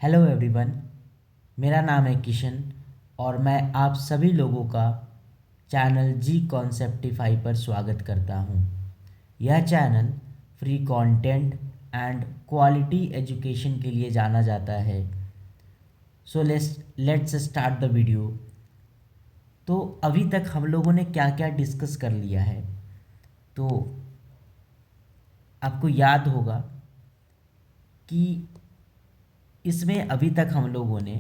Hello everyone. मेरा नाम है किशन और मैं आप सभी लोगों का चैनल जी कॉन्सेप्टिफाई पर स्वागत करता हूं। यह channel free content and quality education के लिए जाना जाता है। So let's start the video. तो अभी तक हम लोगों ने क्या क्या डिस्कस कर लिया है, तो आपको याद होगा कि इसमें अभी तक हम लोगों ने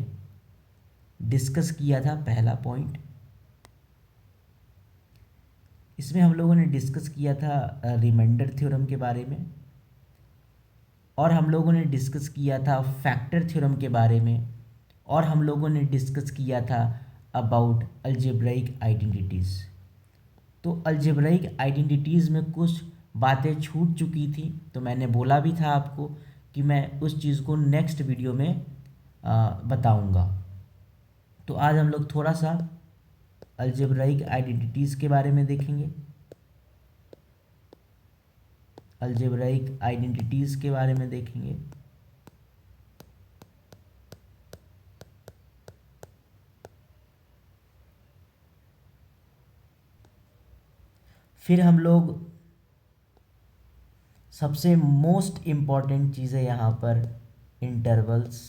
डिस्कस किया था। पहला पॉइंट, इसमें हम लोगों ने डिस्कस किया था रिमाइंडर थ्योरम के बारे में, और हम लोगों ने डिस्कस किया था फैक्टर थ्योरम के बारे में, और हम लोगों ने डिस्कस किया था अबाउट अलजेब्राइक आइडेंटिटीज़। तो अलजेब्राइक आइडेंटिटीज़ में कुछ बातें छूट चुकी थी, तो मैंने बोला भी था आपको कि मैं उस चीज़ को नेक्स्ट वीडियो में बताऊंगा। तो आज हम लोग थोड़ा सा अलजेब्राइक आइडेंटिटीज़ के बारे में देखेंगे। अलजेब्राइक आइडेंटिटीज़ के बारे में देखेंगे। फिर हम लोग सबसे मोस्ट इम्पॉर्टेंट चीज़ है यहाँ पर इंटरवल्स।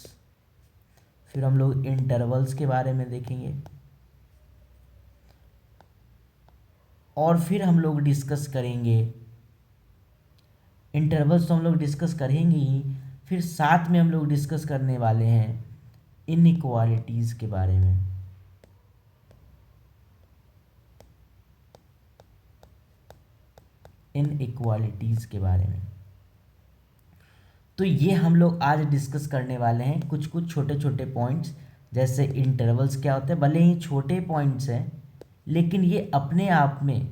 फिर हम लोग इंटरवल्स के बारे में देखेंगे, और फिर हम लोग डिस्कस करेंगे इंटरवल्स। तो हम लोग डिस्कस करेंगे ही, फिर साथ में हम लोग डिस्कस करने वाले हैं इनइक्वालिटीज़ के बारे में। इनइक्वालिटीज़ के बारे में तो ये हम लोग आज डिस्कस करने वाले हैं। कुछ कुछ छोटे छोटे पॉइंट्स, जैसे इंटरवल्स क्या होते हैं। भले ही छोटे पॉइंट्स हैं, लेकिन ये अपने आप में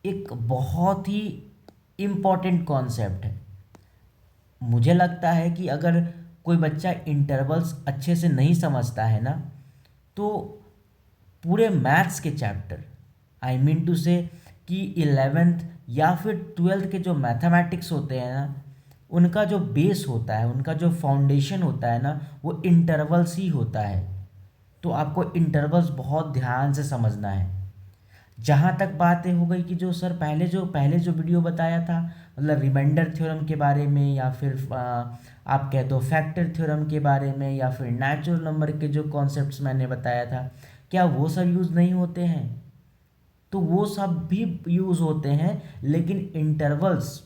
एक बहुत ही इम्पॉर्टेंट कॉन्सेप्ट है। मुझे लगता है कि अगर कोई बच्चा इंटरवल्स अच्छे से नहीं समझता है ना, तो पूरे मैथ्स के चैप्टर, आई मीन टू से कि 11th या फिर 12th के जो मैथमेटिक्स होते हैं ना, उनका जो बेस होता है, उनका जो फाउंडेशन होता है ना, वो इंटरवल्स ही होता है। तो आपको इंटरवल्स बहुत ध्यान से समझना है। जहाँ तक बातें हो गई कि जो सर पहले जो वीडियो बताया था, मतलब रिमाइंडर थ्योरम के बारे में, या फिर आप कह दो फैक्टर थ्योरम के बारे में, या फिर नेचुरल नंबर के जो कॉन्सेप्ट्स मैंने बताया था, क्या वो सब यूज़ नहीं होते हैं? तो वो सब भी यूज़ होते हैं, लेकिन इंटरवल्स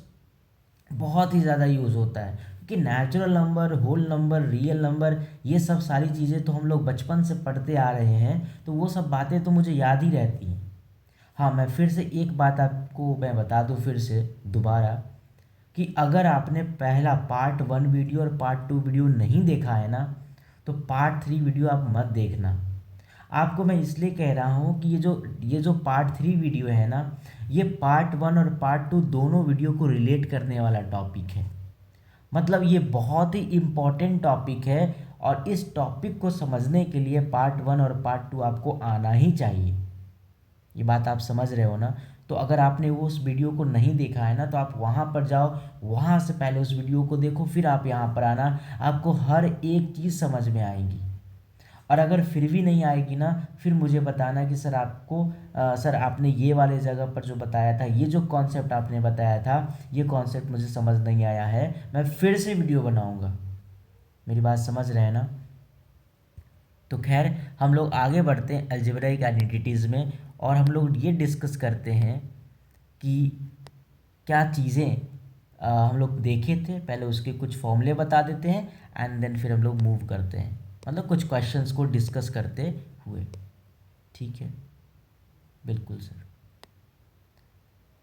बहुत ही ज़्यादा यूज़ होता है, क्योंकि natural number, whole number, real number, ये सब सारी चीज़ें तो हम लोग बचपन से पढ़ते आ रहे हैं, तो वो सब बातें तो मुझे याद ही रहती हैं। हाँ, मैं फिर से एक बात आपको मैं बता दूँ फिर से दोबारा, कि अगर आपने पहला पार्ट 1 वीडियो और पार्ट 2 वीडियो नहीं देखा है ना, तो पार्ट 3 वीडियो आप मत देखना। आपको मैं इसलिए कह रहा हूँ कि ये जो पार्ट 3 वीडियो है ना, ये पार्ट 1 और पार्ट 2 दोनों वीडियो को रिलेट करने वाला टॉपिक है। मतलब ये बहुत ही इम्पॉर्टेंट टॉपिक है, और इस टॉपिक को समझने के लिए पार्ट 1 और पार्ट 2 आपको आना ही चाहिए। ये बात आप समझ रहे हो ना? तो अगर आपने वो उस वीडियो को नहीं देखा है ना, तो आप वहाँ पर जाओ, वहाँ से पहले उस वीडियो को देखो, फिर आप यहाँ पर आना। आपको हर एक चीज़ समझ में आएगी। और अगर फिर भी नहीं आएगी ना, फिर मुझे बताना कि सर आपने ये वाले जगह पर जो बताया था, ये जो कॉन्सेप्ट आपने बताया था, ये कॉन्सेप्ट मुझे समझ नहीं आया है, मैं फिर से वीडियो बनाऊँगा। मेरी बात समझ रहे हैं ना? तो खैर, हम लोग आगे बढ़ते हैं अलजेब्राइक आइडेंटिटीज़ में, और हम लोग ये डिस्कस करते हैं कि क्या चीज़ें हम लोग देखे थे। पहले उसके कुछ फॉर्मूले बता देते हैं, एंड देन फिर हम लोग मूव करते हैं, मतलब कुछ क्वेश्चंस को डिस्कस करते हुए। ठीक है, बिल्कुल सर।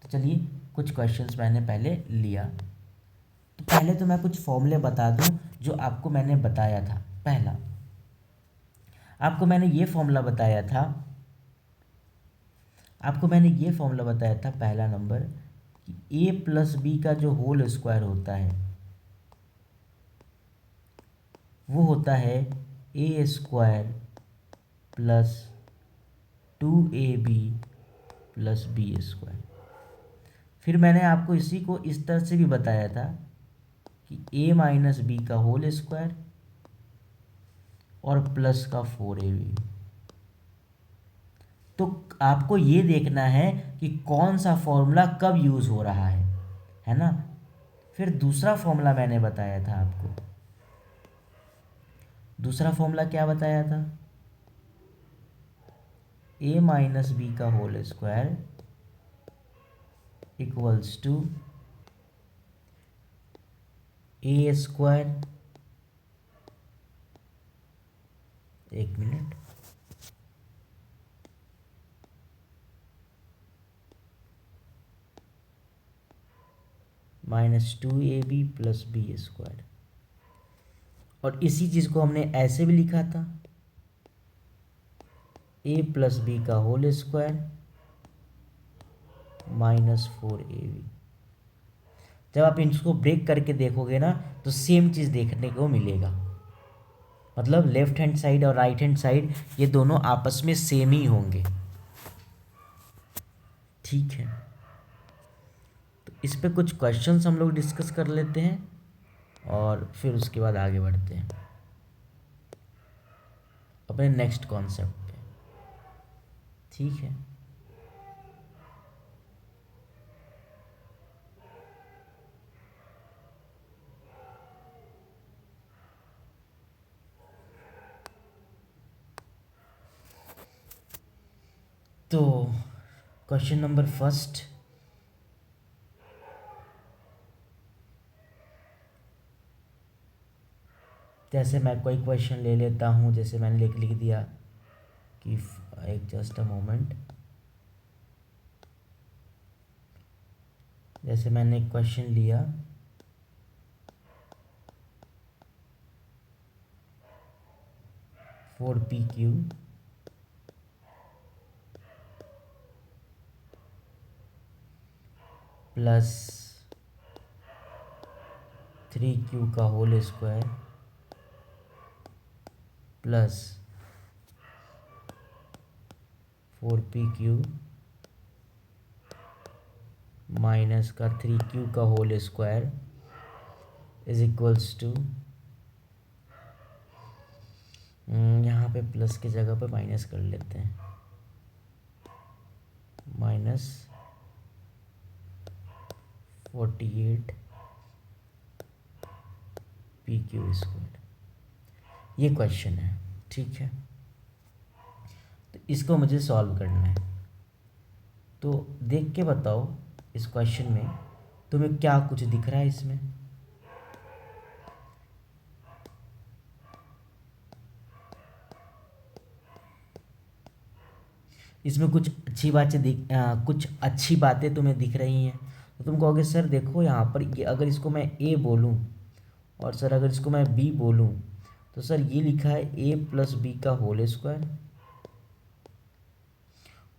तो चलिए, कुछ क्वेश्चंस मैंने पहले लिया। तो पहले तो मैं कुछ फॉर्मूले बता दूं जो आपको मैंने बताया था। पहला, आपको मैंने ये फॉर्मूला बताया था, पहला नंबर, कि ए प्लस बी का जो होल स्क्वायर होता है, वो होता है a square plus 2ab plus b square. फिर मैंने आपको इसी को इस तरह से भी बताया था कि a माइनस बी का होल स्क्वायर और प्लस का 4ab। तो आपको ये देखना है कि कौन सा फॉर्मूला कब यूज़ हो रहा है ना। फिर दूसरा फॉर्मूला मैंने बताया था आपको, दूसरा फॉर्मूला क्या बताया था, a माइनस बी का whole square equals to a square, एक मिनट, -2ab प्लस बी स्क्वायर। और इसी चीज़ को हमने ऐसे भी लिखा था, a प्लस बी का होल स्क्वायर -4ab। जब आप इसको ब्रेक करके देखोगे ना तो सेम चीज़ देखने को मिलेगा, मतलब लेफ्ट हैंड साइड और राइट हैंड साइड ये दोनों आपस में सेम ही होंगे। ठीक है, तो इस पे कुछ क्वेश्चंस हम लोग डिस्कस कर लेते हैं और फिर उसके बाद आगे बढ़ते हैं अपने नेक्स्ट कॉन्सेप्ट पे। ठीक है, तो क्वेश्चन नंबर फर्स्ट, जैसे मैं कोई क्वेश्चन ले लेता हूँ, जैसे मैंने लिख दिया कि एक जस्ट अ मोमेंट, जैसे मैंने एक क्वेश्चन लिया 4pq प्लस 3q का whole square plus 4pq minus का 3q का whole square is equals to, यहाँ पे प्लस की जगह पे माइनस कर लेते हैं, -48 pq²। ये क्वेश्चन है, ठीक है, तो इसको मुझे सॉल्व करना है। तो देख के बताओ इस क्वेश्चन में तुम्हें क्या कुछ दिख रहा है इसमें। इसमें कुछ अच्छी बातें तुम्हें दिख रही हैं, तो तुम कहोगे सर देखो यहाँ पर ये अगर इसको मैं ए बोलूँ और सर अगर इसको मैं बी बोलूँ, तो सर ये लिखा है ए प्लस बी का होल स्क्वायर,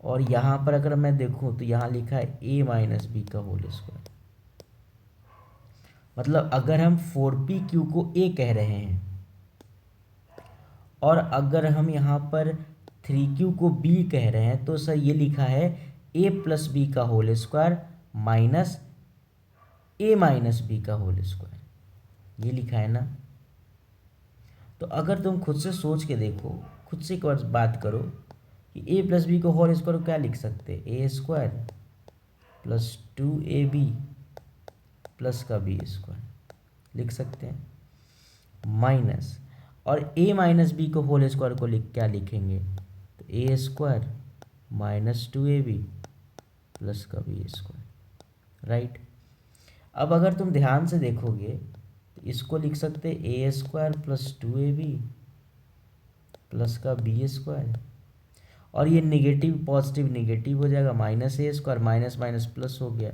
और यहाँ पर अगर मैं देखूँ तो यहाँ लिखा है ए माइनस बी का होल स्क्वायर। मतलब अगर हम 4pq को ए कह रहे हैं और अगर हम यहाँ पर 3q को बी कह रहे हैं, तो सर ये लिखा है ए प्लस बी का होल स्क्वायर माइनस ए माइनस बी का होल स्क्वायर, ये लिखा है ना। तो अगर तुम खुद से सोच के देखो, खुद से एक बार बात करो कि ए प्लस बी को होल स्क्वायर क्या लिख सकते हैं, ए स्क्वायर प्लस 2ab प्लस का बी स्क्वायर लिख सकते हैं, माइनस और ए माइनस बी को होल स्क्वायर को क्या लिखेंगे, तो ए स्क्वायर -2ab प्लस का बी स्क्वायर, राइट। अब अगर तुम ध्यान से देखोगे तो इसको लिख सकते ए स्क्वायर प्लस 2ab प्लस का बी स्क्वायर, और ये निगेटिव पॉजिटिव निगेटिव हो जाएगा, -a² माइनस माइनस प्लस हो गया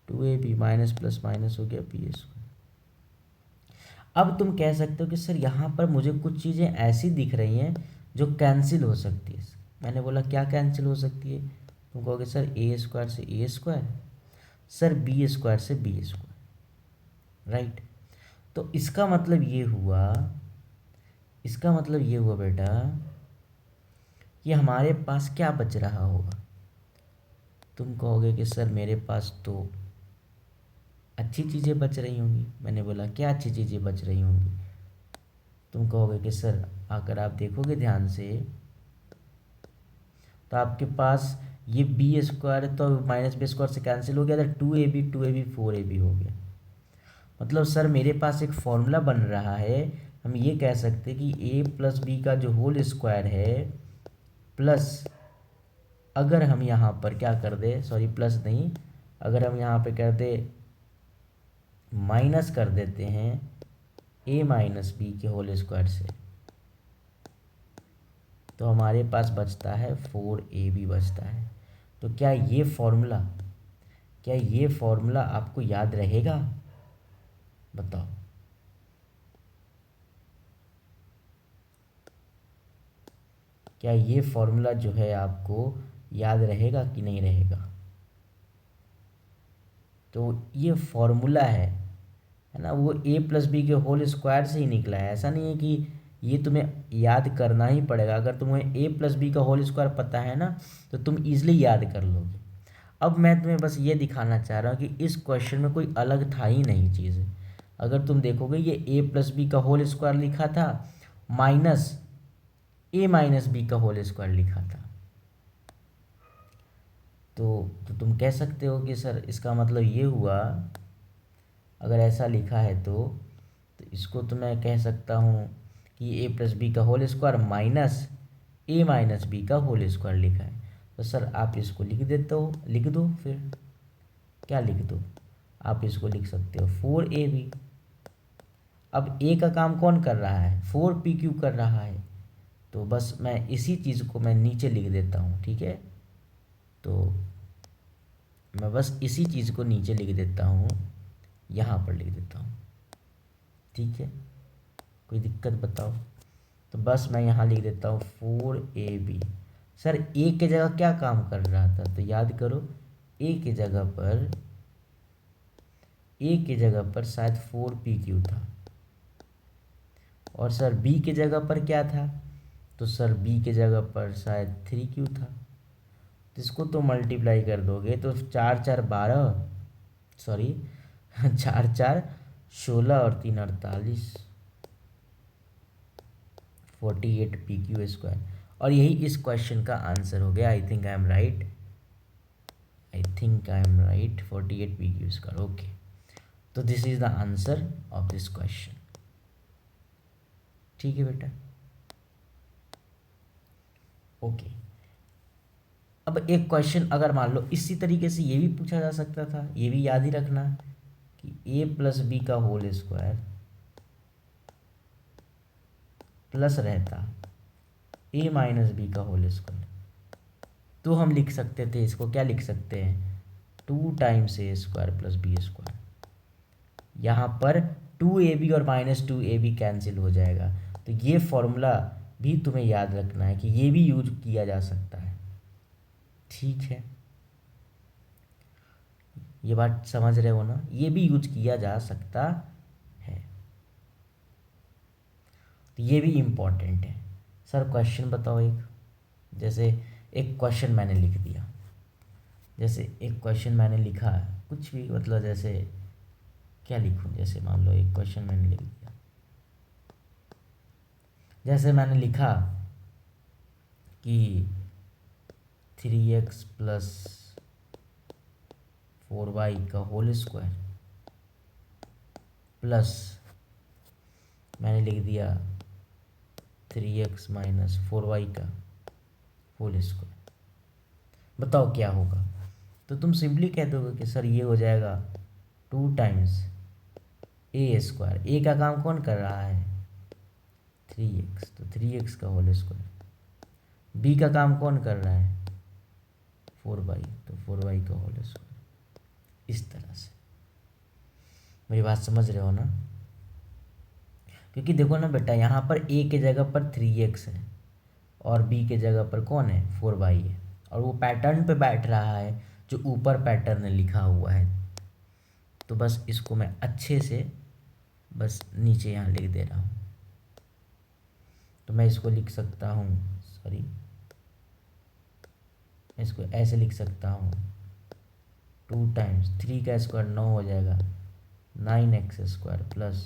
2ab माइनस प्लस माइनस हो गया बी स्क्वायर। अब तुम कह सकते हो कि सर यहाँ पर मुझे कुछ चीज़ें ऐसी दिख रही हैं जो कैंसिल हो सकती है। मैंने बोला क्या कैंसिल हो सकती है, तुम कहोगे सर a² से a², सर b² से b², राइट। तो इसका मतलब ये हुआ, इसका मतलब ये हुआ बेटा कि हमारे पास क्या बच रहा होगा। तुम कहोगे कि सर मेरे पास तो अच्छी चीज़ें बच रही होंगी। मैंने बोला क्या अच्छी चीज़ें बच रही होंगी, तुम कहोगे कि सर अगर आप देखोगे ध्यान से तो आपके पास ये बी स्क्वायर तो माइनस बी स्क्वायर से कैंसिल हो गया था, 2ab 4ab हो गया। मतलब सर मेरे पास एक फॉर्मूला बन रहा है, हम ये कह सकते हैं कि ए प्लस बी का जो होल स्क्वायर है प्लस, अगर हम यहाँ पर क्या कर दे, सॉरी प्लस नहीं, अगर हम यहाँ पे कर दे माइनस कर देते हैं ए माइनस बी के होल स्क्वायर से, तो हमारे पास बचता है 4ab बचता है। तो क्या ये फॉर्मूला आपको याद रहेगा? बताओ। क्या ये फॉर्मूला जो है आपको याद रहेगा कि नहीं रहेगा? तो ये फॉर्मूला है ना, वो ए प्लस बी के होल स्क्वायर से ही निकला है। ऐसा नहीं है कि ये तुम्हें याद करना ही पड़ेगा। अगर तुम्हें ए प्लस बी का होल स्क्वायर पता है ना तो तुम इजीली याद कर लोगे। अब मैं तुम्हें बस ये दिखाना चाह रहा हूँ कि इस क्वेश्चन में कोई अलग था ही नहीं चीज़। अगर तुम देखोगे ये ए प्लस बी का होल स्क्वायर लिखा था माइनस ए माइनस बी का होल स्क्वायर लिखा था। तो तुम कह सकते हो कि सर इसका मतलब ये हुआ, अगर ऐसा लिखा है तो इसको तो मैं कह सकता हूँ कि ए प्लस बी का होल स्क्वायर माइनस ए माइनस बी का होल स्क्वायर लिखा है। तो सर आप इसको लिख दो फिर क्या लिख दो, आप इसको लिख सकते हो 4ab। अब ए का काम कौन कर रहा है, 4pq कर रहा है। तो बस मैं इसी चीज़ को मैं नीचे लिख देता हूँ, ठीक है। तो मैं बस इसी चीज़ को नीचे लिख देता हूँ, यहाँ पर लिख देता हूँ, ठीक है। कोई दिक्कत बताओ? तो बस मैं यहाँ लिख देता हूँ 4ab। सर ए के जगह क्या काम कर रहा था, तो याद करो ए के जगह पर शायद 4pq था। और सर बी के जगह पर क्या था, तो सर बी के जगह पर शायद 3q था। तो इसको तो मल्टीप्लाई कर दोगे तो 4 4 12, सॉरी 4 4 16 और 3 48, 48pq स्क्वायर। और यही इस क्वेश्चन का आंसर हो गया। I think I am right 48pq square. Okay, तो this is the answer of this question. ठीक है बेटा, ओके। अब एक क्वेश्चन अगर मान लो इसी तरीके से ये भी पूछा जा सकता था, ये भी याद ही रखना कि ए प्लस बी का होल स्क्वायर प्लस रहता ए माइनस बी का होल स्क्वायर। तो हम लिख सकते थे इसको, क्या लिख सकते हैं, 2 टाइम्स ए स्क्वायर प्लस बी स्क्वायर। यहाँ पर 2ab और -2ab कैंसिल हो जाएगा। तो ये फॉर्मूला भी तुम्हें याद रखना है कि ये भी यूज किया जा सकता है, ठीक है। ये बात समझ रहे हो ना, ये भी यूज किया जा सकता है। तो ये भी इम्पॉर्टेंट है। सर क्वेश्चन बताओ एक, जैसे एक क्वेश्चन मैंने लिख दिया, जैसे एक क्वेश्चन मैंने लिखा, कुछ भी मतलब जैसे क्या लिखूं, जैसे मान लो एक क्वेश्चन मैंने लिख दिया, जैसे मैंने लिखा कि 3x प्लस 4y का होल स्क्वायर प्लस मैंने लिख दिया 3x माइनस 4y का होल स्क्वायर। बताओ क्या होगा? तो तुम सिंपली कह दोगे कि सर ये हो जाएगा 2 टाइम्स ए स्क्वायर। ए का काम कौन कर रहा है, 3x, तो 3x का होल स्क्वायर। बी का काम कौन कर रहा है, 4y, तो 4y का होल स्क्वायर। इस तरह से मेरी बात समझ रहे हो ना? क्योंकि देखो ना बेटा, यहाँ पर ए के जगह पर 3x है और बी के जगह पर कौन है, 4y है, और वो पैटर्न पे बैठ रहा है जो ऊपर पैटर्न लिखा हुआ है। तो बस इसको मैं अच्छे से बस नीचे यहाँ लिख दे रहा हूँ। तो मैं इसको लिख सकता हूँ, सॉरी इसको ऐसे लिख सकता हूँ, 2 टाइम्स 3 का स्क्वायर 9 हो जाएगा, 9x स्क्वायर प्लस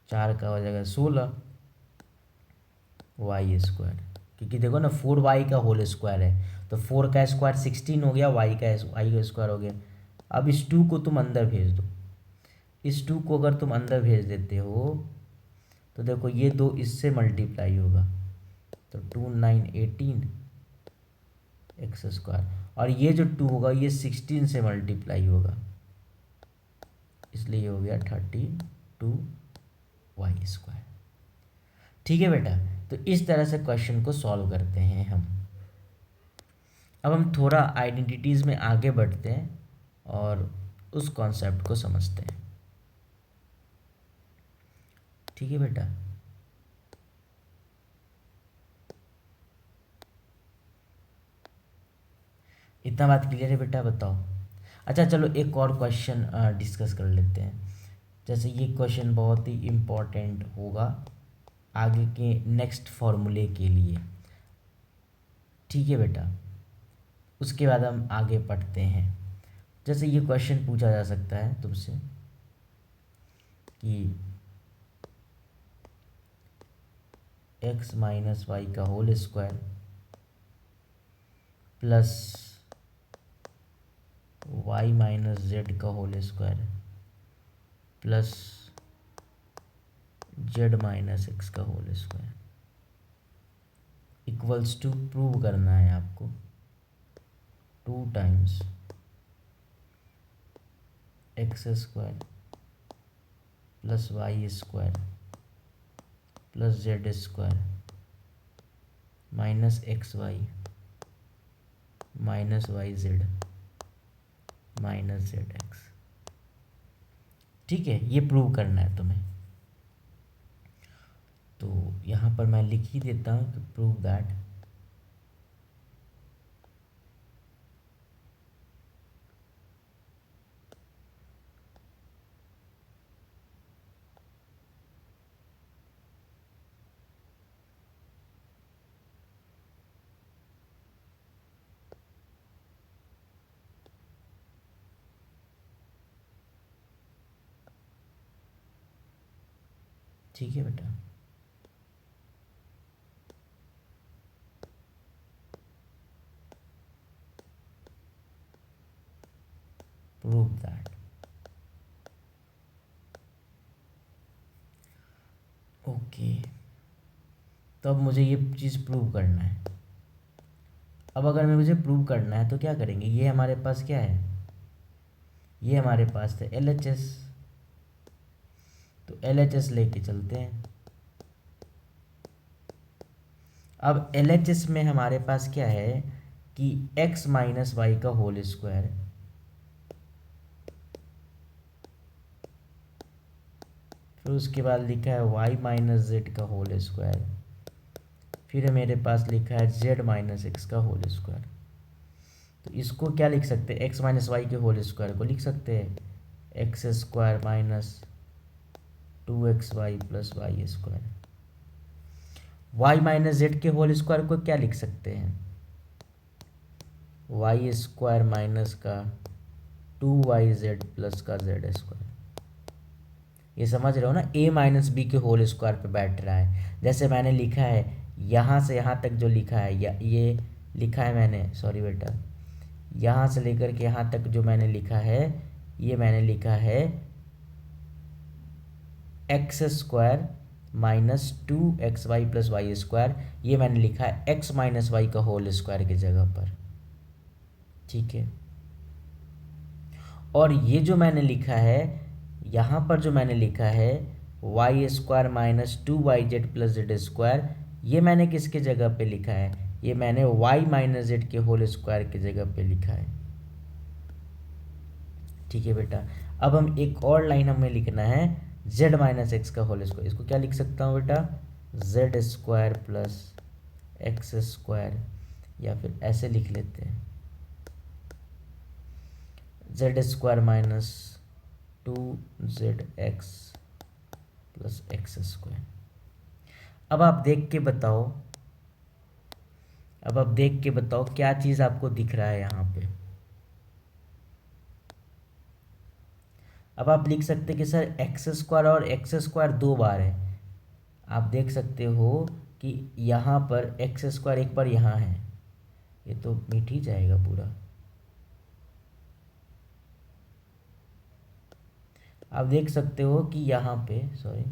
4 का हो जाएगा 16 वाई स्क्वायर, क्योंकि देखो ना 4y का होल स्क्वायर है, तो 4 का स्क्वायर 16 हो गया, वाई का स्क्वायर हो गया। अब इस 2 को तुम अंदर भेज दो, इस 2 को अगर तुम अंदर भेज देते हो तो देखो ये 2 इससे मल्टीप्लाई होगा, तो 2 9 18 एक्स स्क्वायर, और ये जो 2 होगा ये 16 से मल्टीप्लाई होगा, इसलिए ये हो गया 32y स्क्वायर। ठीक है बेटा, तो इस तरह से क्वेश्चन को सॉल्व करते हैं हम। अब हम थोड़ा आइडेंटिटीज़ में आगे बढ़ते हैं और उस कॉन्सेप्ट को समझते हैं। ठीक है बेटा, इतना बात क्लियर है बेटा, बताओ। अच्छा चलो एक और क्वेश्चन डिस्कस कर लेते हैं। जैसे ये क्वेश्चन बहुत ही इम्पोर्टेंट होगा आगे के नेक्स्ट फॉर्मूले के लिए। ठीक है बेटा, उसके बाद हम आगे पढ़ते हैं। जैसे ये क्वेश्चन पूछा जा सकता है तुमसे कि x माइनस वाई का whole square plus y minus Z का whole square plus Z minus x का whole square equals to, prove करना है आपको, 2 times x square plus Y square plus Z square minus x Y minus Y Z minus z x. ठीक है, ये prove करना है तुम्हें, तो यहाँ पर मैं लिख ही देता हूँ कि प्रूव दैट ठीक है बेटा। Prove that, okay. तो अब मुझे ये चीज़ प्रूव करना है। अब अगर मुझे प्रूव करना है तो क्या करेंगे, ये हमारे पास क्या है, ये हमारे पास थे LHS, तो LHS लेके चलते हैं। अब LHS में हमारे पास क्या है कि x माइनस वाई का होल स्क्वायर, फिर उसके बाद लिखा है y माइनस जेड का होल स्क्वायर, फिर मेरे पास लिखा है z माइनस एक्स का होल स्क्वायर। तो इसको क्या लिख सकते हैं, x माइनस वाई के होल स्क्वायर को लिख सकते हैं X square minus 2xy plus Y square. y minus Z के होल स्क्वायर को क्या लिख सकते हैं, वाई स्क्वायर माइनस का 2yz प्लस का जेड स्क्वायर। ये समझ रहे हो ना, a माइनस बी के होल स्क्वायर पे बैठ रहा है। जैसे मैंने लिखा है यहाँ से यहाँ तक जो लिखा है, या ये लिखा है मैंने, सॉरी बेटा, यहाँ से लेकर के यहाँ तक जो मैंने लिखा है, ये मैंने लिखा है X square minus 2xy plus Y square, ये मैंने लिखा है x माइनस वाई का होल स्क्वायर की जगह पर। ठीक है, और ये जो मैंने लिखा है, यहाँ पर जो मैंने लिखा है Y square minus 2yz plus Z square, ये मैंने किसके जगह पे लिखा है, ये मैंने y माइनस जेड के होल स्क्वायर की जगह पे लिखा है। ठीक है बेटा, अब हम एक और लाइन हमें लिखना है z माइनस एक्स का होल स्क्वायर। इसको क्या लिख सकता हूँ बेटा, Z square plus x square, या फिर ऐसे लिख लेते हैं Z square minus 2zx plus x square. अब आप देख के बताओ, अब आप देख के बताओ क्या चीज़ आपको दिख रहा है यहाँ पे। अब आप लिख सकते कि सर एक्स स्क्वायर और एक्स स्क्वायर 2 बार है। आप देख सकते हो कि यहाँ पर एक्स स्क्वायर एक बार यहाँ है, ये तो मिट ही जाएगा पूरा। आप देख सकते हो कि यहाँ पे सॉरी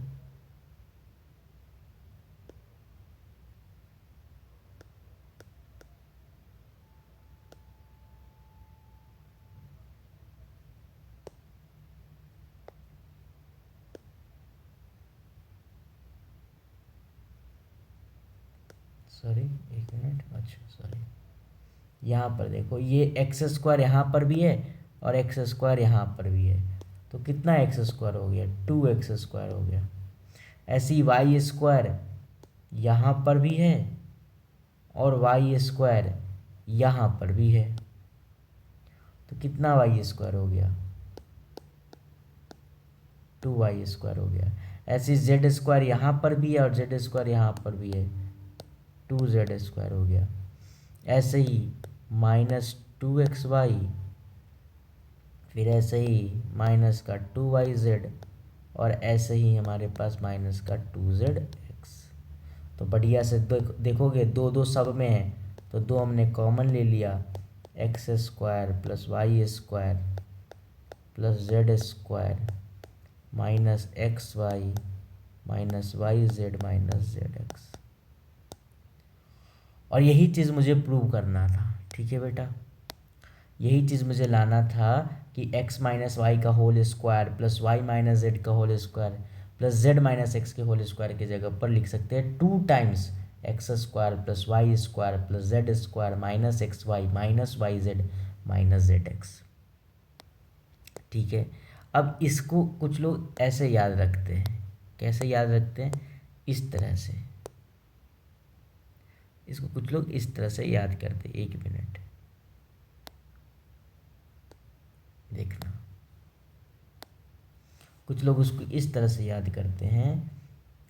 एक मिनट, अच्छा सॉरी, यहाँ पर देखो ये एक्स स्क्वायर यहाँ पर भी है और एक्स स्क्वायर यहाँ पर भी है, तो कितना एक्स स्क्वायर हो गया, 2x² हो गया। ऐसे ही वाई स्क्वायर यहाँ पर भी है और वाई स्क्वायर यहाँ पर भी है, तो कितना y² हो गया, 2y² हो गया। ऐसे z² यहाँ पर भी है और z² यहाँ पर भी है, 2z² हो गया। ऐसे ही -2xy, फिर ऐसे ही माइनस का 2yz, और ऐसे ही हमारे पास माइनस का 2zx। तो बढ़िया से देखोगे दो दो सब में है, तो दो हमने कॉमन ले लिया, x² plus y² plus z² minus xy minus yz minus zx। और यही चीज़ मुझे प्रूव करना था, ठीक है बेटा, यही चीज़ मुझे लाना था कि x माइनस वाई का whole square plus y minus Z का whole square plus Z minus x के होल स्क्वायर की जगह पर लिख सकते हैं 2 times x² plus y² plus z² minus xy minus yz minus zx। ठीक है, अब इसको कुछ लोग ऐसे याद रखते हैं, कैसे याद रखते हैं, इस तरह से, इसको कुछ लोग इस तरह से याद करते हैं। एक मिनट देखना, कुछ लोग उसको इस तरह से याद करते हैं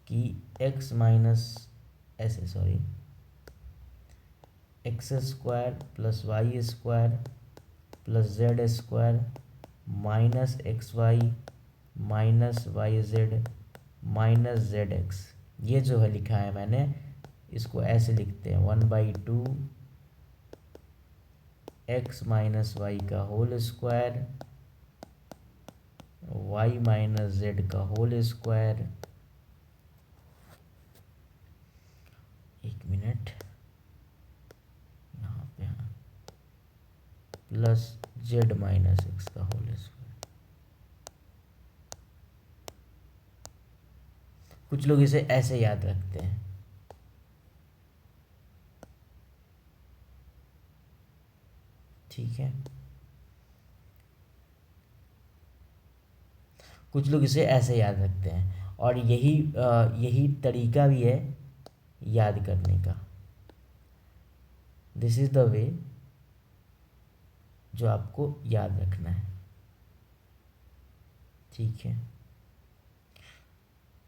कि x माइनस ऐसे sorry x² plus y² plus z² minus xy minus yz minus zx, ये जो है लिखा है मैंने, इसको ऐसे लिखते हैं 1/2 x माइनस वाई का whole square y minus Z का होल स्क्वायर, एक मिनट यहाँ पे, हाँ, प्लस जेड माइनस एक्स का होल स्क्वायर। कुछ लोग इसे ऐसे याद रखते हैं, ठीक है, कुछ लोग इसे ऐसे याद रखते हैं, और यही तरीका भी है याद करने का। दिस इज द वे जो आपको याद रखना है, ठीक है।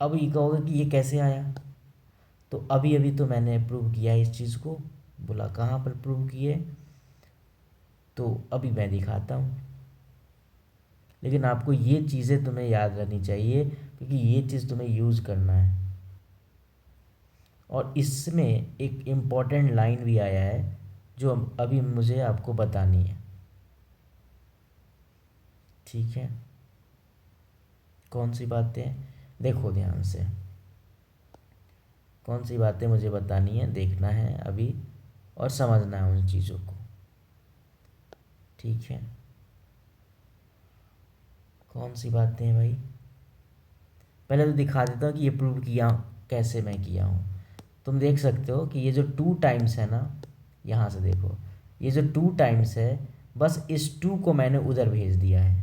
अब ये कहोगे कि ये कैसे आया, तो अभी अभी तो मैंने प्रूव किया इस चीज़ को, बोला कहाँ पर प्रूव किए, तो अभी मैं दिखाता हूँ। लेकिन आपको ये चीज़ें तुम्हें याद रखनी चाहिए, क्योंकि ये चीज़ तुम्हें यूज़ करना है। और इसमें एक इम्पॉर्टेंट लाइन भी आया है जो अभी मुझे आपको बतानी है, ठीक है। कौन सी बातें, देखो ध्यान से, कौन सी बातें मुझे बतानी है, देखना है अभी और समझना है उन चीज़ों को, ठीक है। कौन सी बातें हैं भाई, पहले तो दिखा देता हूँ कि ये प्रूव किया कैसे मैं किया हूँ। तुम देख सकते हो कि ये जो 2 टाइम्स है ना, यहाँ से देखो, ये जो 2 टाइम्स है, बस इस 2 को मैंने उधर भेज दिया है,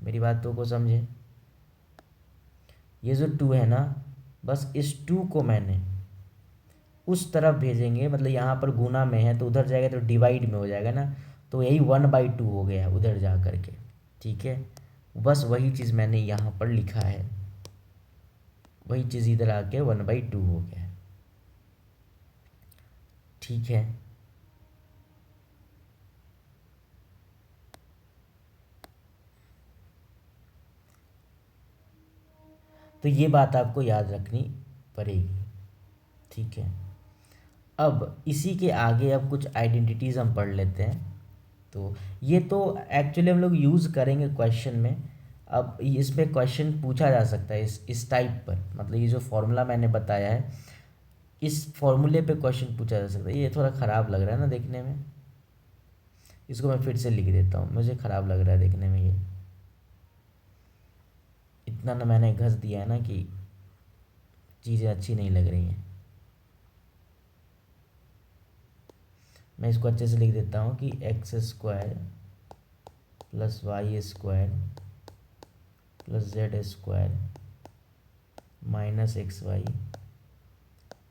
मेरी बातों को समझे। ये जो 2 है ना, बस इस 2 को मैंने उस तरफ भेजेंगे, मतलब यहाँ पर गुना में है तो उधर जाएगा तो डिवाइड में हो जाएगा ना, तो यही 1/2 हो गया उधर जा करके, ठीक है। बस वही चीज़ मैंने यहाँ पर लिखा है, वही चीज़ इधर आके 1/2 हो गया है, ठीक है। तो ये बात आपको याद रखनी पड़ेगी, ठीक है, अब इसी के आगे अब कुछ आइडेंटिटीज़ हम पढ़ लेते हैं। तो ये तो एक्चुअली हम लोग यूज़ करेंगे क्वेश्चन में। अब इसमें क्वेश्चन पूछा जा सकता है इस टाइप पर, मतलब ये जो फॉर्मूला मैंने बताया है इस फॉर्मूले पे क्वेश्चन पूछा जा सकता है। ये थोड़ा ख़राब लग रहा है ना देखने में, इसको मैं फिर से लिख देता हूँ, मुझे ख़राब लग रहा है देखने में, ये इतना ना मैंने घस दिया है ना कि चीज़ें अच्छी नहीं लग रही हैं। मैं इसको अच्छे से लिख देता हूँ कि x square plus Y square plus Z square minus x Y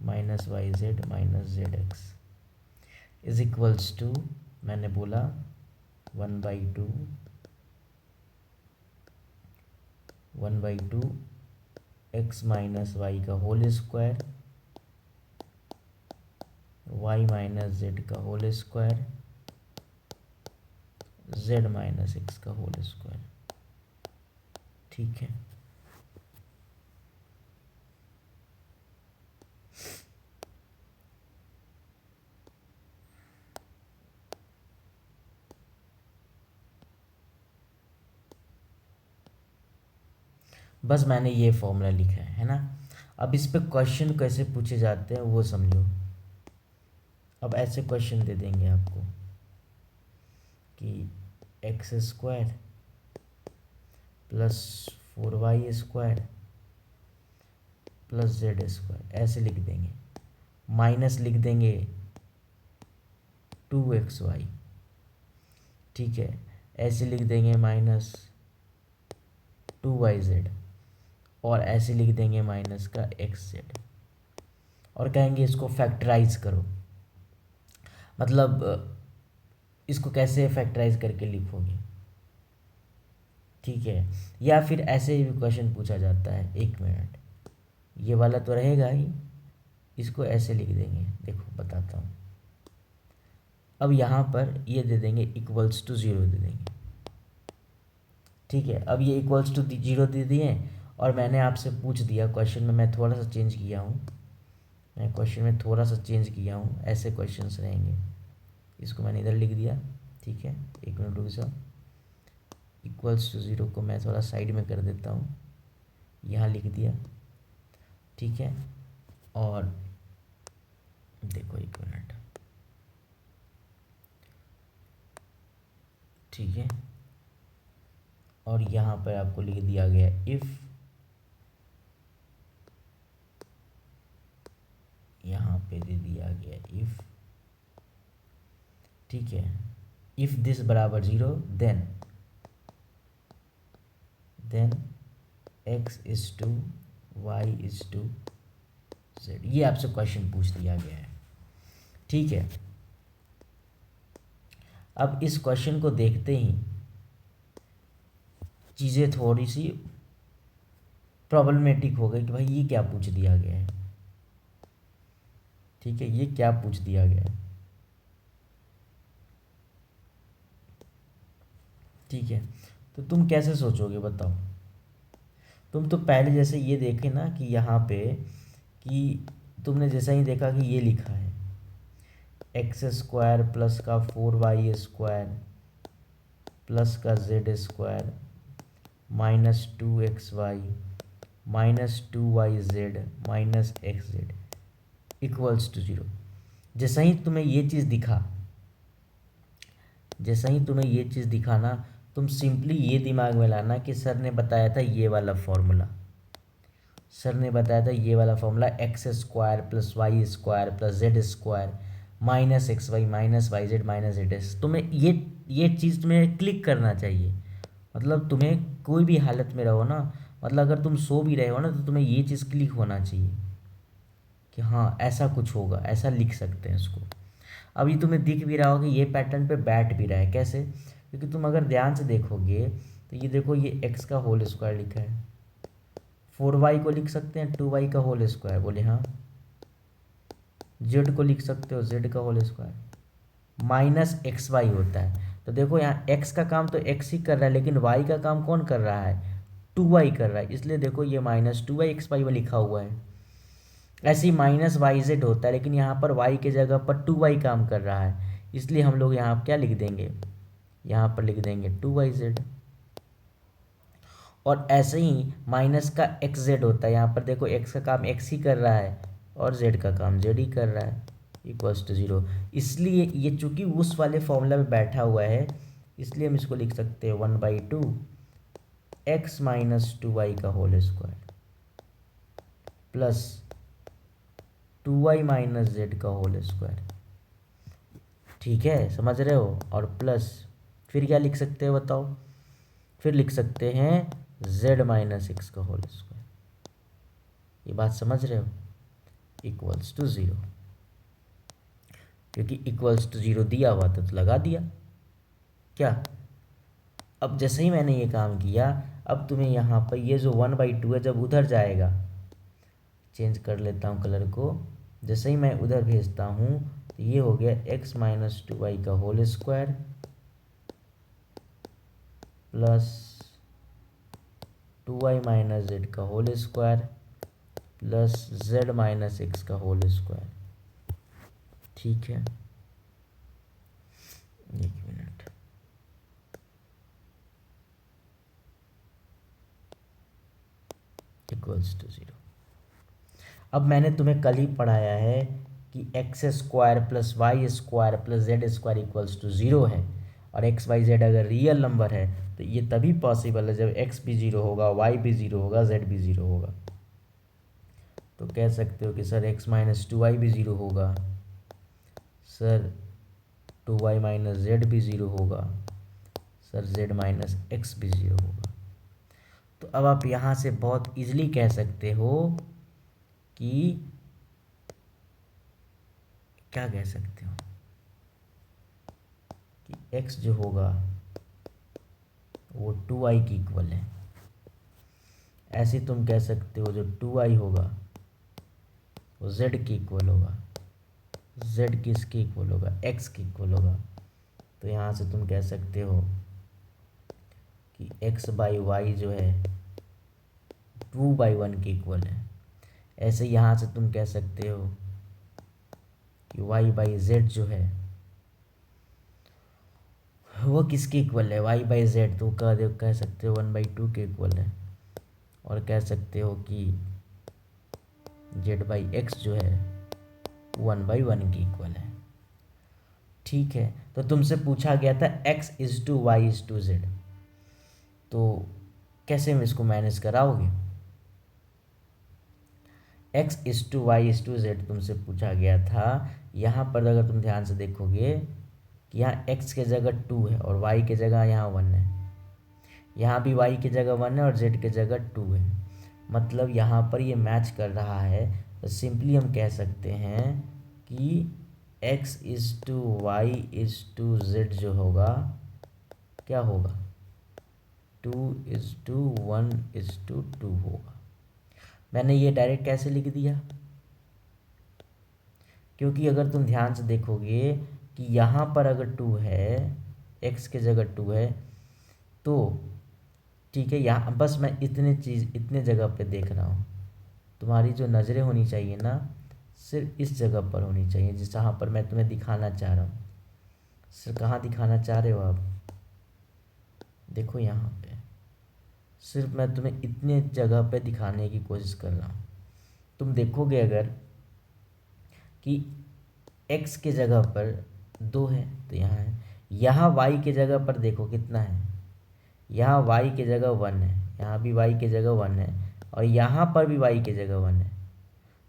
minus Y Z minus z x is equals to, मैंने बोला 1/2 1/2 एक्स माइनस वाई का whole square y minus Z का whole square z minus x का whole square. ठीक है, बस मैंने ये फॉर्मूला लिखा है ना। अब इस पे क्वेश्चन कैसे पूछे जाते हैं वो समझो। अब ऐसे क्वेश्चन दे देंगे आपको कि x square plus 4y square plus Z square, ऐसे लिख देंगे, माइनस लिख देंगे 2xy। ठीक है, ऐसे लिख देंगे माइनस 2yz, और ऐसे लिख देंगे माइनस का xz, और कहेंगे इसको फैक्टराइज करो। मतलब इसको कैसे फैक्टराइज करके लिखोगे। ठीक है, या फिर ऐसे भी क्वेश्चन पूछा जाता है, 1 मिनट, ये वाला तो रहेगा ही, इसको ऐसे लिख देंगे, देखो बताता हूँ। अब यहाँ पर ये दे देंगे इक्वल्स टू 0 दे देंगे। ठीक है, अब ये इक्वल्स टू 0 दे दिए, और मैंने आपसे पूछ दिया क्वेश्चन में, मैं थोड़ा सा चेंज किया हूँ, मैं क्वेश्चन में थोड़ा सा चेंज किया हूँ, ऐसे क्वेश्चंस रहेंगे, इसको मैंने इधर लिख दिया। ठीक है, 1 मिनट रुक जाओ, इक्वल्स टू 0 को मैं थोड़ा साइड में कर देता हूँ, यहाँ लिख दिया। ठीक है, और देखो 1 मिनट, ठीक है, और यहाँ पर आपको लिख दिया गया इफ़, यहाँ पे दे दिया गया इफ़, ठीक है, इफ़ दिस बराबर 0 then x is to Y is to Z, ये आपसे क्वेश्चन पूछ दिया गया है। ठीक है, अब इस क्वेश्चन को देखते ही चीज़ें थोड़ी सी प्रॉब्लमेटिक हो गई कि भाई ये क्या पूछ दिया गया है। ठीक है, ये क्या पूछ दिया गया है। ठीक है, तो तुम कैसे सोचोगे बताओ। तुम तो पहले जैसे ये देखे ना कि यहाँ पे कि तुमने जैसा ही देखा कि ये लिखा है एक्स स्क्वायर प्लस का 4y स्क्वायर प्लस का Z square minus 2xy minus 2yz minus xz equals to 0। जैसा ही तुम्हें ये चीज़ दिखा, जैसा ही तुम्हें ये चीज़ दिखा ना, तुम सिंपली ये दिमाग में लाना कि सर ने बताया था ये वाला फॉर्मूला, सर ने बताया था ये वाला formula X square plus Y square plus Z square minus x Y minus Y Z minus Z X. तुम्हें ये चीज़ तुम्हें क्लिक करना चाहिए। मतलब तुम्हें कोई भी हालत में रहो ना, मतलब अगर तुम सो भी रहे हो ना, तो तुम्हें ये चीज़ क्लिक होना चाहिए कि हाँ ऐसा कुछ होगा, ऐसा लिख सकते हैं इसको। अभी तुम्हें दिख भी रहा होगा कि ये पैटर्न पे बैठ भी रहा है, कैसे, क्योंकि तुम अगर ध्यान से देखोगे तो ये देखो, ये एक्स का होल स्क्वायर लिखा है, 4y को लिख सकते हैं 2y का होल स्क्वायर, बोले हाँ। जेड को लिख सकते हो जेड का whole square minus x Y होता है। तो देखो यहाँ एक्स का काम तो एक्स ही कर रहा है, लेकिन वाई का काम कौन कर रहा है, 2y कर रहा है, इसलिए देखो ये माइनस 2y एक्स वाई में लिखा हुआ है। ऐसे ही माइनस वाई जेड होता है, लेकिन यहाँ पर वाई के जगह पर टू वाई काम कर रहा है, इसलिए हम लोग यहाँ क्या लिख देंगे, यहाँ पर लिख देंगे टू वाई जेड। और ऐसे ही माइनस का एक्स जेड होता है, यहाँ पर देखो एक्स का काम एक्स ही कर रहा है और जेड का काम जेड ही कर रहा है, इक्वल्स टू ज़ीरो। इसलिए ये चूंकि उस वाले फॉर्मूला में बैठा हुआ है, इसलिए हम इसको लिख सकते हैं 1/2 एक्स माइनस टू वाई का whole square plus two Y minus Z का होल स्क्वायर। ठीक है, समझ रहे हो। और प्लस फिर क्या लिख सकते हैं बताओ, फिर लिख सकते हैं जेड माइनस एक्स का होल स्क्वायर। ये बात समझ रहे हो, इक्वल्स टू ज़ीरो, क्योंकि इक्वल्स टू ज़ीरो दिया हुआ था तो लगा दिया। क्या, अब जैसे ही मैंने ये काम किया, अब तुम्हें यहाँ पर ये जो 1/2 है जब उधर जाएगा, चेंज कर लेता हूँ कलर को, जैसे ही मैं उधर भेजता हूँ तो ये हो गया एक्स माइनस टू वाई का whole square plus two Y minus Z का whole square plus Z minus x का होल स्क्वायर। ठीक है, एक मिनट, इक्वल्स टू ज़ीरो। अब मैंने तुम्हें कल ही पढ़ाया है कि x square plus Y square plus Z square equals to zero है, और एक्स वाई जेड अगर रियल नंबर है तो ये तभी पॉसिबल है जब एक्स भी ज़ीरो होगा, वाई भी ज़ीरो होगा, जेड भी ज़ीरो होगा। तो कह सकते हो कि sir X minus two Y भी ज़ीरो होगा, sir two Y minus Z भी ज़ीरो होगा, सर जेड माइनस एक्स भी ज़ीरो होगा। तो अब आप यहाँ से बहुत इजीली कह सकते हो कि क्या कह सकते हो कि x जो होगा वो 2i की इक्वल है। ऐसे तुम कह सकते हो जो 2i होगा वो z की इक्वल होगा, z किसकी इक्वल होगा, x की इक्वल होगा। तो यहाँ से तुम कह सकते हो कि x बाई वाई जो है 2/1 की इक्वल है। ऐसे यहाँ से तुम कह सकते हो कि y बाई जेड जो है वो किसकी इक्वल है, y बाई जेड, तो कह सकते हो 1/2 के इक्वल है। और कह सकते हो कि z बाई एक्स जो है 1/1 की इक्वल है। ठीक है, तो तुमसे पूछा गया था x is to Y is to Z, तो कैसे में इसको मैनेज कराओगे। x is to Y is to Z तुमसे पूछा गया था। यहाँ पर अगर तुम ध्यान से देखोगे कि यहाँ x के जगह 2 है और y के जगह यहाँ 1 है, यहाँ भी y की जगह 1 है और z की जगह 2 है, मतलब यहाँ पर ये मैच कर रहा है। तो सिंपली हम कह सकते हैं कि x is to Y is to Z जो होगा क्या होगा, 2:1:2 होगा। मैंने ये डायरेक्ट कैसे लिख दिया, क्योंकि अगर तुम ध्यान से देखोगे कि यहाँ पर अगर 2 है, x के जगह 2 है, तो ठीक है, यहाँ बस मैं इतने जगह पे देख रहा हूँ। तुम्हारी जो नज़रें होनी चाहिए ना, सिर्फ इस जगह पर होनी चाहिए जिस जहाँ पर मैं तुम्हें दिखाना चाह रहा हूँ। सर कहाँ दिखाना चाह रहे हो आप, देखो यहाँ पे, सिर्फ मैं तुम्हें इतने जगह पे दिखाने की कोशिश कर रहा हूँ। तुम देखोगे अगर कि x के जगह पर 2 है तो यहाँ है, यहाँ y के जगह पर देखो कितना है, यहाँ y के जगह 1 है, यहाँ भी y के जगह 1 है, और यहाँ पर भी y के जगह 1 है।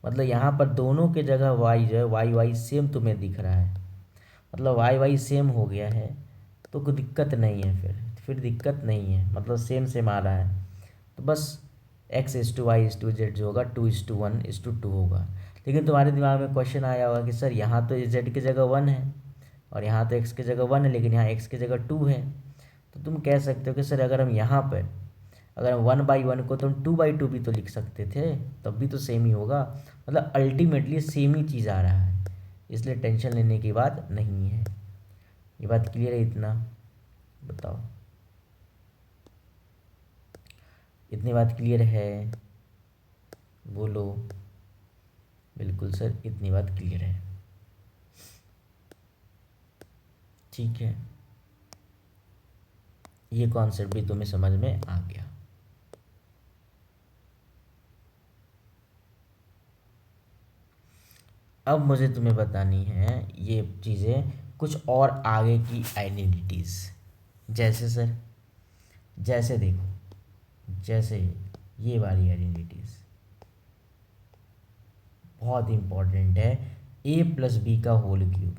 मतलब यहाँ पर दोनों के जगह y जो है y सेम तुम्हें दिख रहा है, मतलब y सेम हो गया है, तो कोई दिक्कत नहीं है, फिर दिक्कत नहीं है, मतलब सेम सेम आ रहा है। तो बस x is to Y is to Z जो होगा 2:1:2 होगा। लेकिन तुम्हारे दिमाग में क्वेश्चन आया होगा कि सर यहाँ तो z की जगह 1 है और यहाँ तो x की जगह 1 है, लेकिन यहाँ x की जगह 2 है। तो तुम कह सकते हो कि सर अगर हम यहाँ पर अगर हम 1/1 को तो हम 2/2 भी तो लिख सकते थे, तब भी तो सेम ही होगा। मतलब अल्टीमेटली सेम ही चीज़ आ रहा है, इसलिए टेंशन लेने की बात नहीं है। ये बात क्लियर है, इतना बताओ, इतनी बात क्लियर है, बोलो। बिल्कुल सर, इतनी बात क्लियर है। ठीक है, ये कॉन्सेप्ट भी तुम्हें समझ में आ गया। अब मुझे तुम्हें बतानी है ये चीज़ें कुछ और आगे की आइडेंटिटीज़। जैसे सर, जैसे देखो, जैसे ये वाली आइडेंटिटीज़ बहुत इंपॉर्टेंट है, ए प्लस बी का होल क्यूब।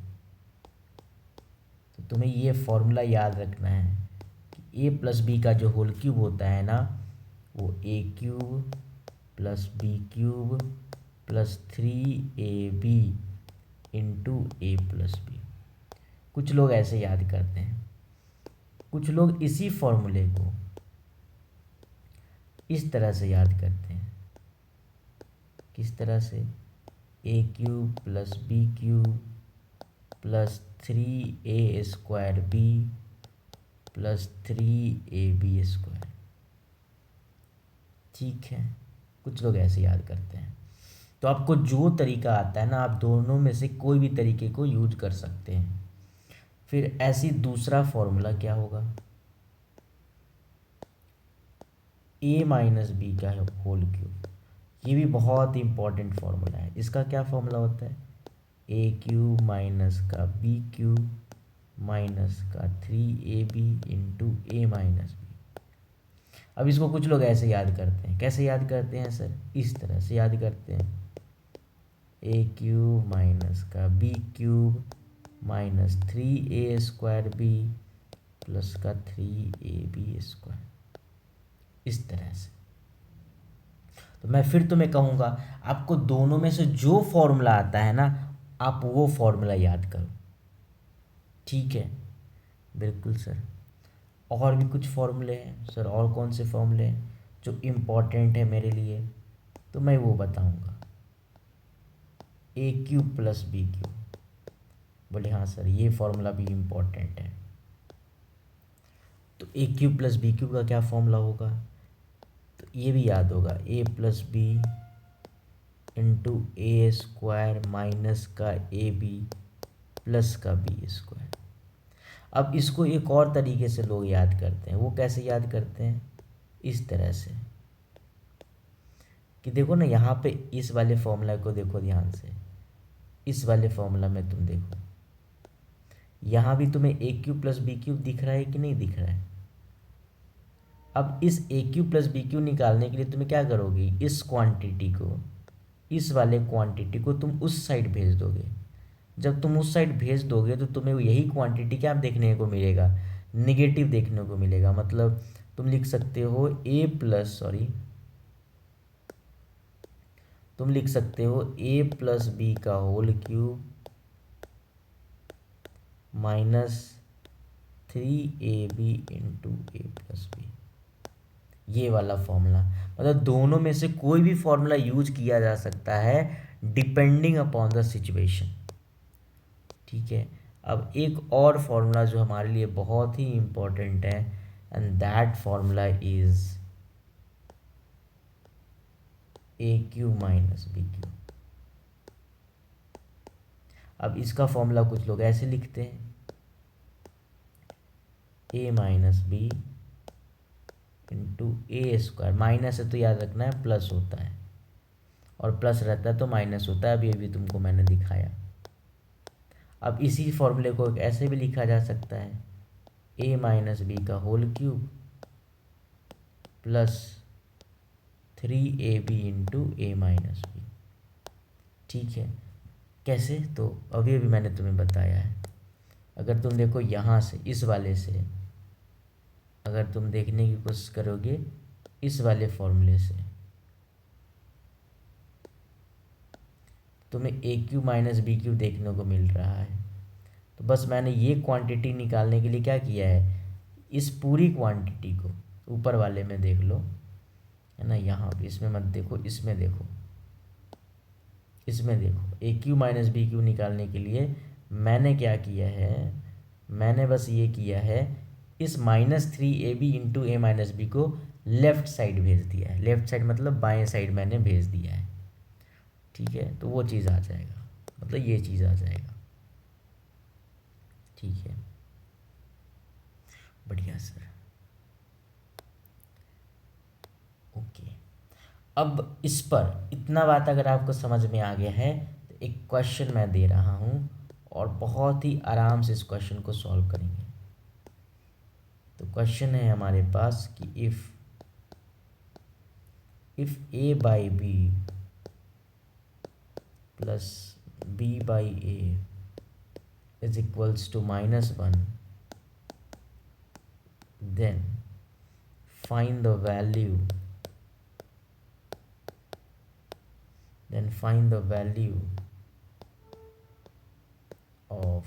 तो तुम्हें ये फॉर्मूला याद रखना है कि ए प्लस बी का जो होल क्यूब होता है ना, वो a cube plus B cube plus 3ab into a plus b. कुछ लोग ऐसे याद करते हैं, कुछ लोग इसी फॉर्मूले को इस तरह से याद करते हैं। किस तरह से? A cube plus B cube plus 3a² B plus 3ab²। ठीक है, कुछ लोग ऐसे याद करते हैं। तो आपको जो तरीका आता है ना, आप दोनों में से कोई भी तरीके को यूज कर सकते हैं। फिर ऐसी दूसरा फॉर्मूला क्या होगा? ए माइनस बी का होल क्यूब। ये भी बहुत इंपॉर्टेंट फॉर्मूला है। इसका क्या फॉर्मूला होता है? ए क्यूब माइनस का बी क्यूब माइनस का 3ab इंटू ए माइनस बी। अब इसको कुछ लोग ऐसे याद करते हैं। कैसे याद करते हैं सर? इस तरह से याद करते हैं, ए क्यूब माइनस का B cube minus 3a² B plus का 3ab²। इस तरह से। तो मैं फिर तुम्हें कहूँगा, आपको दोनों में से जो फॉर्मूला आता है ना, आप वो फॉर्मूला याद करो। ठीक है, बिल्कुल सर। और भी कुछ फॉर्मूले हैं सर, और कौन से फॉर्मूले हैं जो इम्पोर्टेंट है मेरे लिए? तो मैं वो बताऊँगा। A cube plus B cube. बोले हाँ सर, ये फॉर्मूला भी इम्पोर्टेंट है। तो a cube plus B cube का क्या फॉर्मूला होगा? तो ये भी याद होगा, a plus B into a² minus का ए बी प्लस का b²। अब इसको एक और तरीके से लोग याद करते हैं। वो कैसे याद करते हैं? इस तरह से कि देखो ना, यहाँ पे इस वाले फॉर्मूला को देखो ध्यान से। इस वाले फॉर्मूला में तुम देखो, यहाँ भी तुम्हें ए क्यूब प्लस बी क्यूब दिख रहा है कि नहीं दिख रहा है? अब इस ए क्यूब प्लस बी क्यूब निकालने के लिए तुम्हें क्या करोगे? इस क्वांटिटी को, इस वाले क्वांटिटी को तुम उस साइड भेज दोगे। जब तुम उस साइड भेज दोगे तो तुम्हें यही क्वांटिटी क्या देखने को मिलेगा? निगेटिव देखने को मिलेगा। मतलब तुम लिख सकते हो तुम लिख सकते हो ए प्लस बी का whole cube minus 3ab into a plus b. ये वाला फॉर्मूला, मतलब दोनों में से कोई भी फॉर्मूला यूज किया जा सकता है डिपेंडिंग अपॉन द सिचुएशन। ठीक है, अब एक और फॉर्मूला जो हमारे लिए बहुत ही इम्पोर्टेंट है, and that formula is a cube minus B cube. अब इसका फॉर्मूला कुछ लोग ऐसे लिखते हैं, a minus B into a²। Minus है तो याद रखना है प्लस होता है, और प्लस रहता है तो माइनस होता है। अभी तुमको मैंने दिखाया। अब इसी फॉर्मूले को ऐसे भी लिखा जा सकता है, ए माइनस बी का whole cube plus 3ab into ए माइनस बी। ठीक है, कैसे? तो अभी मैंने तुम्हें बताया है। अगर तुम देखो यहाँ से, इस वाले से अगर तुम देखने की कोशिश करोगे, इस वाले फॉर्मूले से तुम्हें ए क्यू माइनस बी क्यू देखने को मिल रहा है। तो बस मैंने ये क्वांटिटी निकालने के लिए क्या किया है, इस पूरी क्वांटिटी को ऊपर वाले में देख लो, है ना, यहाँ पे इसमें मत देखो, इसमें देखो, इसमें देखो। ए क्यू माइनस बी क्यू निकालने के लिए मैंने क्या किया है, मैंने बस ये किया है, इस -3ab इंटू ए माइनस बी को लेफ़्ट साइड भेज दिया है। लेफ़्ट साइड मतलब बाएं साइड मैंने भेज दिया है। ठीक है, तो वो चीज़ आ जाएगा, मतलब ये चीज़ आ जाएगा। ठीक है, बढ़िया सर, ओके। अब इस पर इतना बात अगर आपको समझ में आ गया है तो एक क्वेश्चन मैं दे रहा हूँ और बहुत ही आराम से इस क्वेश्चन को सॉल्व करेंगे। तो क्वेश्चन है हमारे पास कि if A by B plus B by A is equals to -1, then find the value of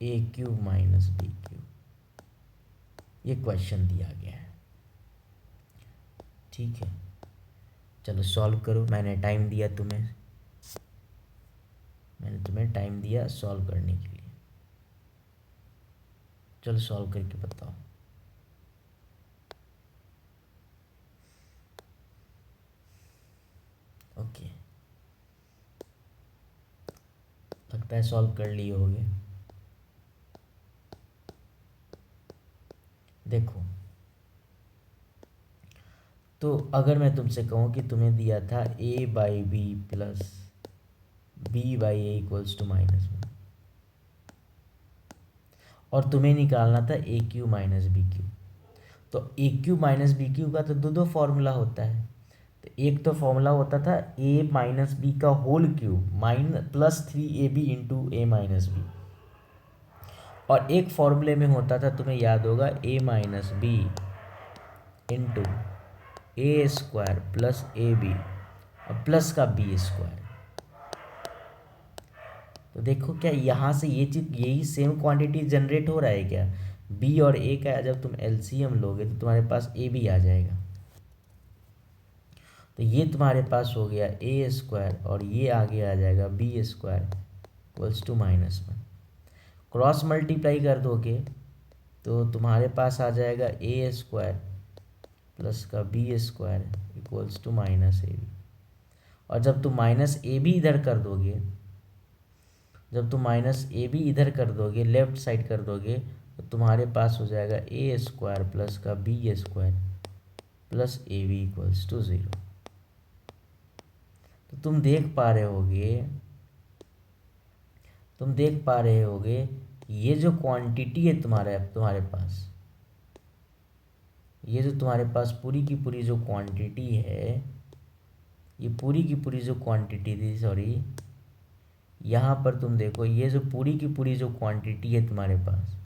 a cube minus B cube. ये क्वेश्चन दिया गया है, ठीक है। चलो सॉल्व करो, मैंने तुम्हें टाइम दिया सॉल्व करने के लिए। चलो सॉल्व करके बताओ। ओके, लगता है सॉल्व कर लिए होगे। देखो, तो अगर मैं तुमसे कहूँ कि तुम्हें दिया था a by B plus B by A equals to -1, और तुम्हें निकालना था A cube minus B cube, तो A cube minus B cube का तो दो फॉर्मूला होता है। तो एक तो फॉर्मूला होता था a माइनस बी का होल क्यूब +3ab इंटू ए माइनस बी, और एक फॉर्मूले में होता था, तुम्हें याद होगा, a minus B into A square plus A B और प्लस का बी स्क्वायर। तो देखो क्या यहाँ से ये चीज, यही सेम क्वांटिटी जनरेट हो रहा है क्या? बी और ए का जब तुम एलसीएम लोगे तो तुम्हारे पास ए बी आ जाएगा। तो ये तुम्हारे पास हो गया ए स्क्वायर और ये आगे आ जाएगा B square equals to -1। Cross multiply कर दोगे तो तुम्हारे पास आ जाएगा ए स्क्वायर प्लस का B square equals to -ab। और जब तुम -ab इधर कर दोगे, इधर कर दोगे, लेफ्ट साइड कर दोगे, तो तुम्हारे पास हो जाएगा ए स्क्वायर प्लस का B square plus A B equals to 0। तो तुम देख पा रहे होगे ये जो क्वांटिटी है तुम्हारे पास, ये जो तुम्हारे पास पूरी की पूरी जो क्वांटिटी है, ये पूरी की पूरी जो क्वांटिटी थी, सॉरी, यहाँ पर तुम देखो, ये जो पूरी की पूरी जो क्वांटिटी है तुम्हारे पास,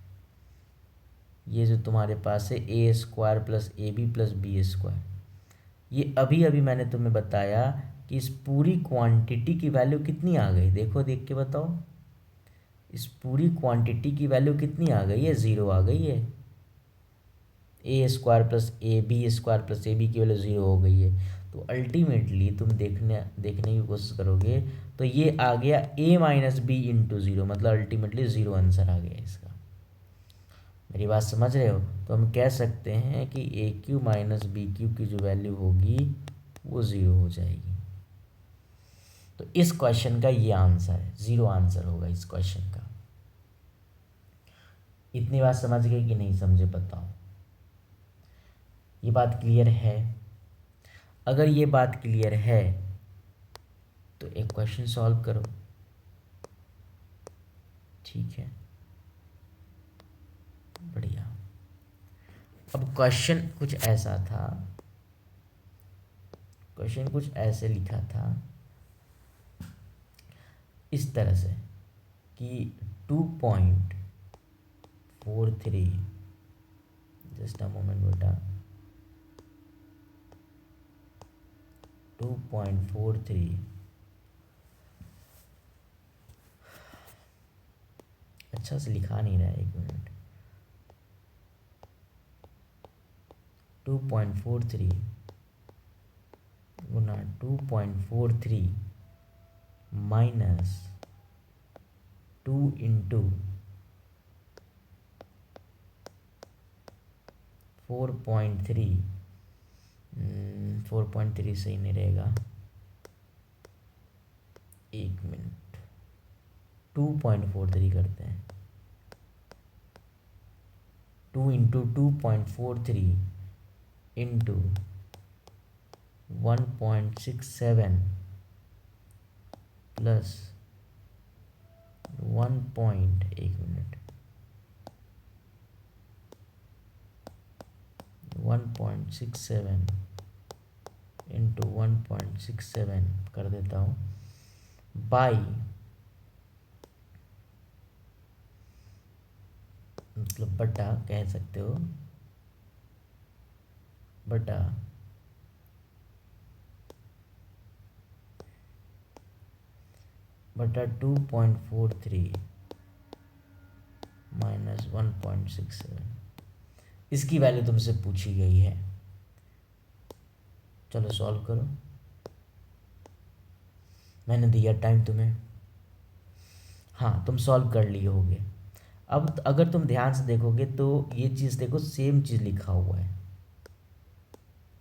ये जो तुम्हारे पास है a square plus A b plus b square, ये अभी अभी मैंने तुम्हें बताया कि इस पूरी क्वांटिटी की वैल्यू कितनी आ गई। देखो, देख के बताओ, इस पूरी क्वांटिटी की वैल्यू कितनी आ गई है? 0 आ गई है। A square plus A b square plus A b की वैल्यू 0 हो गई है। तो अल्टीमेटली तुम देखने की कोशिश करोगे तो ये आ गया a माइनस बी इंटू 0, मतलब अल्टीमेटली 0 आंसर आ गया इसका। मेरी बात समझ रहे हो? तो हम कह सकते हैं कि ए क्यू माइनस बी क्यू की जो वैल्यू होगी वो 0 हो जाएगी। तो इस क्वेश्चन का ये आंसर है, 0 आंसर होगा इस क्वेश्चन का। इतनी बात समझ गए कि नहीं समझे बताओ? ये बात क्लियर है? अगर ये बात क्लियर है तो एक क्वेश्चन सॉल्व करो, ठीक है, बढ़िया। अब क्वेश्चन कुछ ऐसा था, क्वेश्चन कुछ ऐसे लिखा था इस तरह से कि 2.43, जस्ट अ मोमेंट बेटा, 2.43, अच्छा से लिखा नहीं रहा है, एक मिनट, 2.43 गुना 2.43 माइनस 2 इंटू 4.3, 4.3 सही नहीं रहेगा, एक मिनट, 2.43 करते हैं। 2 इंटू 2.43 इंटू 1.67 प्लस 1. 1.67 इंटू 1.67 कर देता हूँ बाई, मतलब बटा कह सकते हो, बटा 2.43 माइनस 1.67। इसकी वैल्यू तुमसे पूछी गई है। चलो सॉल्व करो, मैंने दिया टाइम तुम्हें। हाँ, तुम सॉल्व कर लिए होगे। अब अगर तुम ध्यान से देखोगे तो ये चीज़ देखो, सेम चीज़ लिखा हुआ है।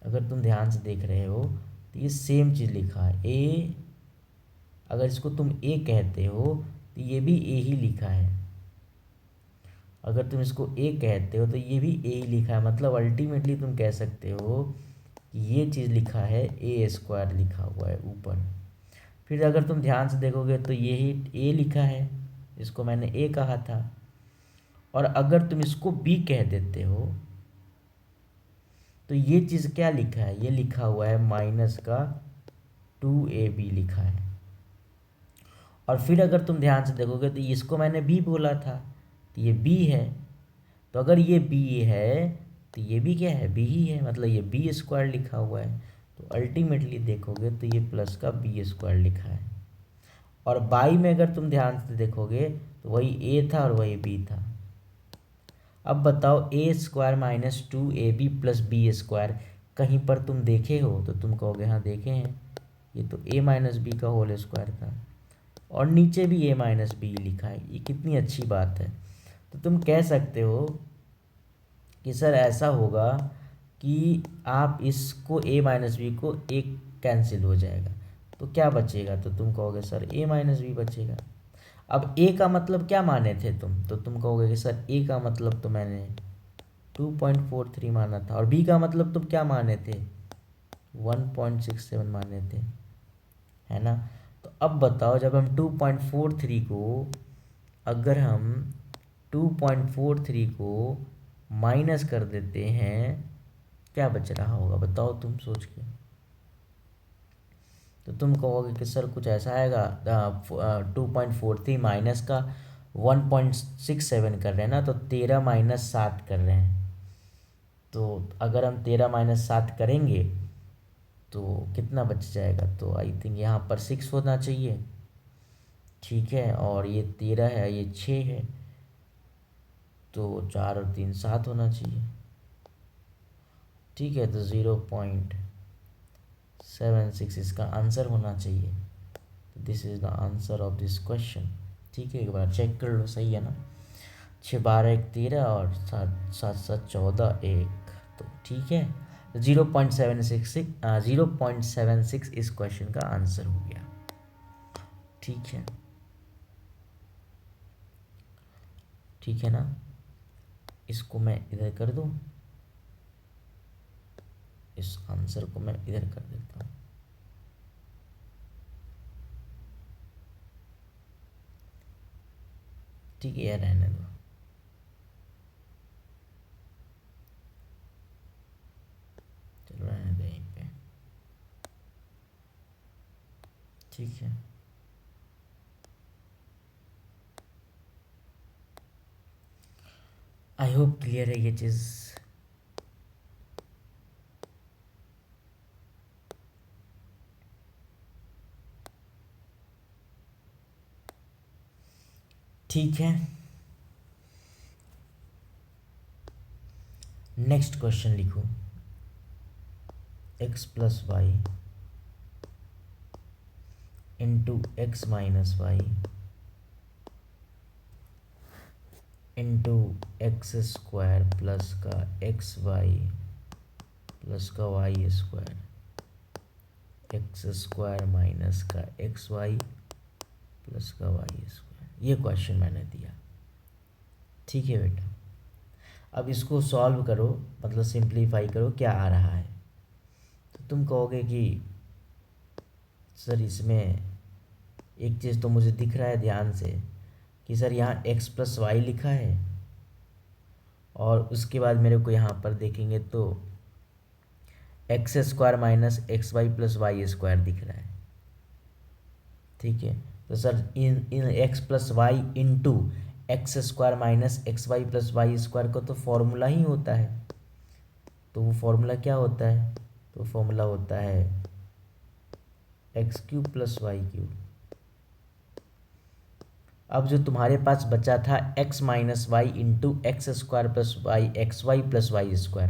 अगर तुम ध्यान से देख रहे हो तो ये सेम चीज़ लिखा है। ए, अगर इसको तुम ए कहते हो तो ये भी ए ही लिखा है। अगर तुम इसको ए कहते हो तो ये भी ए ही लिखा है। मतलब अल्टीमेटली तुम कह सकते हो कि ये चीज़ लिखा है, ए स्क्वायर लिखा हुआ है ऊपर। फिर अगर तुम ध्यान से देखोगे तो यही ए लिखा है, इसको मैंने ए कहा था। और अगर तुम इसको बी कह देते हो तो ये चीज़ क्या लिखा है, ये लिखा हुआ है माइनस का 2ab लिखा है। और फिर अगर तुम ध्यान से देखोगे तो इसको मैंने बी बोला था, तो ये बी है। तो अगर ये बी है तो ये भी क्या है, बी ही है। मतलब ये बी स्क्वायर लिखा हुआ है। तो अल्टीमेटली देखोगे तो ये प्लस का बी स्क्वायर लिखा है। और बाई में अगर तुम ध्यान से देखोगे तो वही ए था और वही बी था। अब बताओ, a square minus 2ab plus b square कहीं पर तुम देखे हो तो तुम कहोगे हाँ देखे हैं, ये तो a माइनस बी का होल स्क्वायर था। और नीचे भी a माइनस बी लिखा है। ये कितनी अच्छी बात है। तो तुम कह सकते हो कि सर ऐसा होगा कि आप इसको a माइनस बी को एक कैंसिल हो जाएगा तो क्या बचेगा, तो तुम कहोगे सर a माइनस बी बचेगा। अब a का मतलब क्या माने थे तुम, तो तुम कहोगे कि सर a का मतलब तो मैंने 2.43 माना था, और b का मतलब तुम क्या माने थे, 1.67 माने थे, है ना। तो अब बताओ, जब हम 2.43 को, अगर हम 2.43 को माइनस कर देते हैं, क्या बच रहा होगा बताओ तुम सोच के। तो तुम कहोगे कि सर कुछ ऐसा आएगा, 2.43 माइनस का 1.67 कर रहे हैं ना, तो 13 माइनस 7 कर रहे हैं। तो अगर हम 13 माइनस 7 करेंगे तो कितना बच जाएगा, तो आई थिंक यहाँ पर 6 होना चाहिए। ठीक है, और ये 13 है, ये 6 है, तो 4 और 3 7 होना चाहिए। ठीक है, तो 0.76 इसका आंसर होना चाहिए। This is the answer of this question. ठीक है, एक बार चेक कर लो, सही है ना। 6 12 1 13 और 7 7 7 14 1, तो ठीक है। 0.76 इस क्वेश्चन का आंसर हो गया। ठीक है, ठीक है ना। इसको मैं इधर कर दूं, इस आंसर को मैं इधर कर देता हूँ। ठीक है, यार रहने दो। चलो रहने दो यहीं पे। ठीक है, आई होप क्लियर है ये चीज़। ठीक है, नेक्स्ट क्वेश्चन लिखो। x plus Y into X minus Y into x square plus का एक्स वाई प्लस का Y square, X square minus का एक्स वाई प्लस का वाई स्क्वायर, ये क्वेश्चन मैंने दिया। ठीक है बेटा, अब इसको सॉल्व करो, मतलब सिंप्लीफाई करो, क्या आ रहा है। तो तुम कहोगे कि सर इसमें एक चीज़ तो मुझे दिख रहा है ध्यान से कि सर यहाँ x प्लस वाई लिखा है, और उसके बाद मेरे को यहाँ पर देखेंगे तो x square minus x Y plus Y square दिख रहा है। ठीक है, तो सर इन x plus Y into x square minus x Y plus Y square का तो फॉर्मूला ही होता है। तो वो फॉर्मूला क्या होता है, तो फॉर्मूला होता है X cube plus Y cube. अब जो तुम्हारे पास बचा था x minus Y into x square plus Y X Y plus Y square,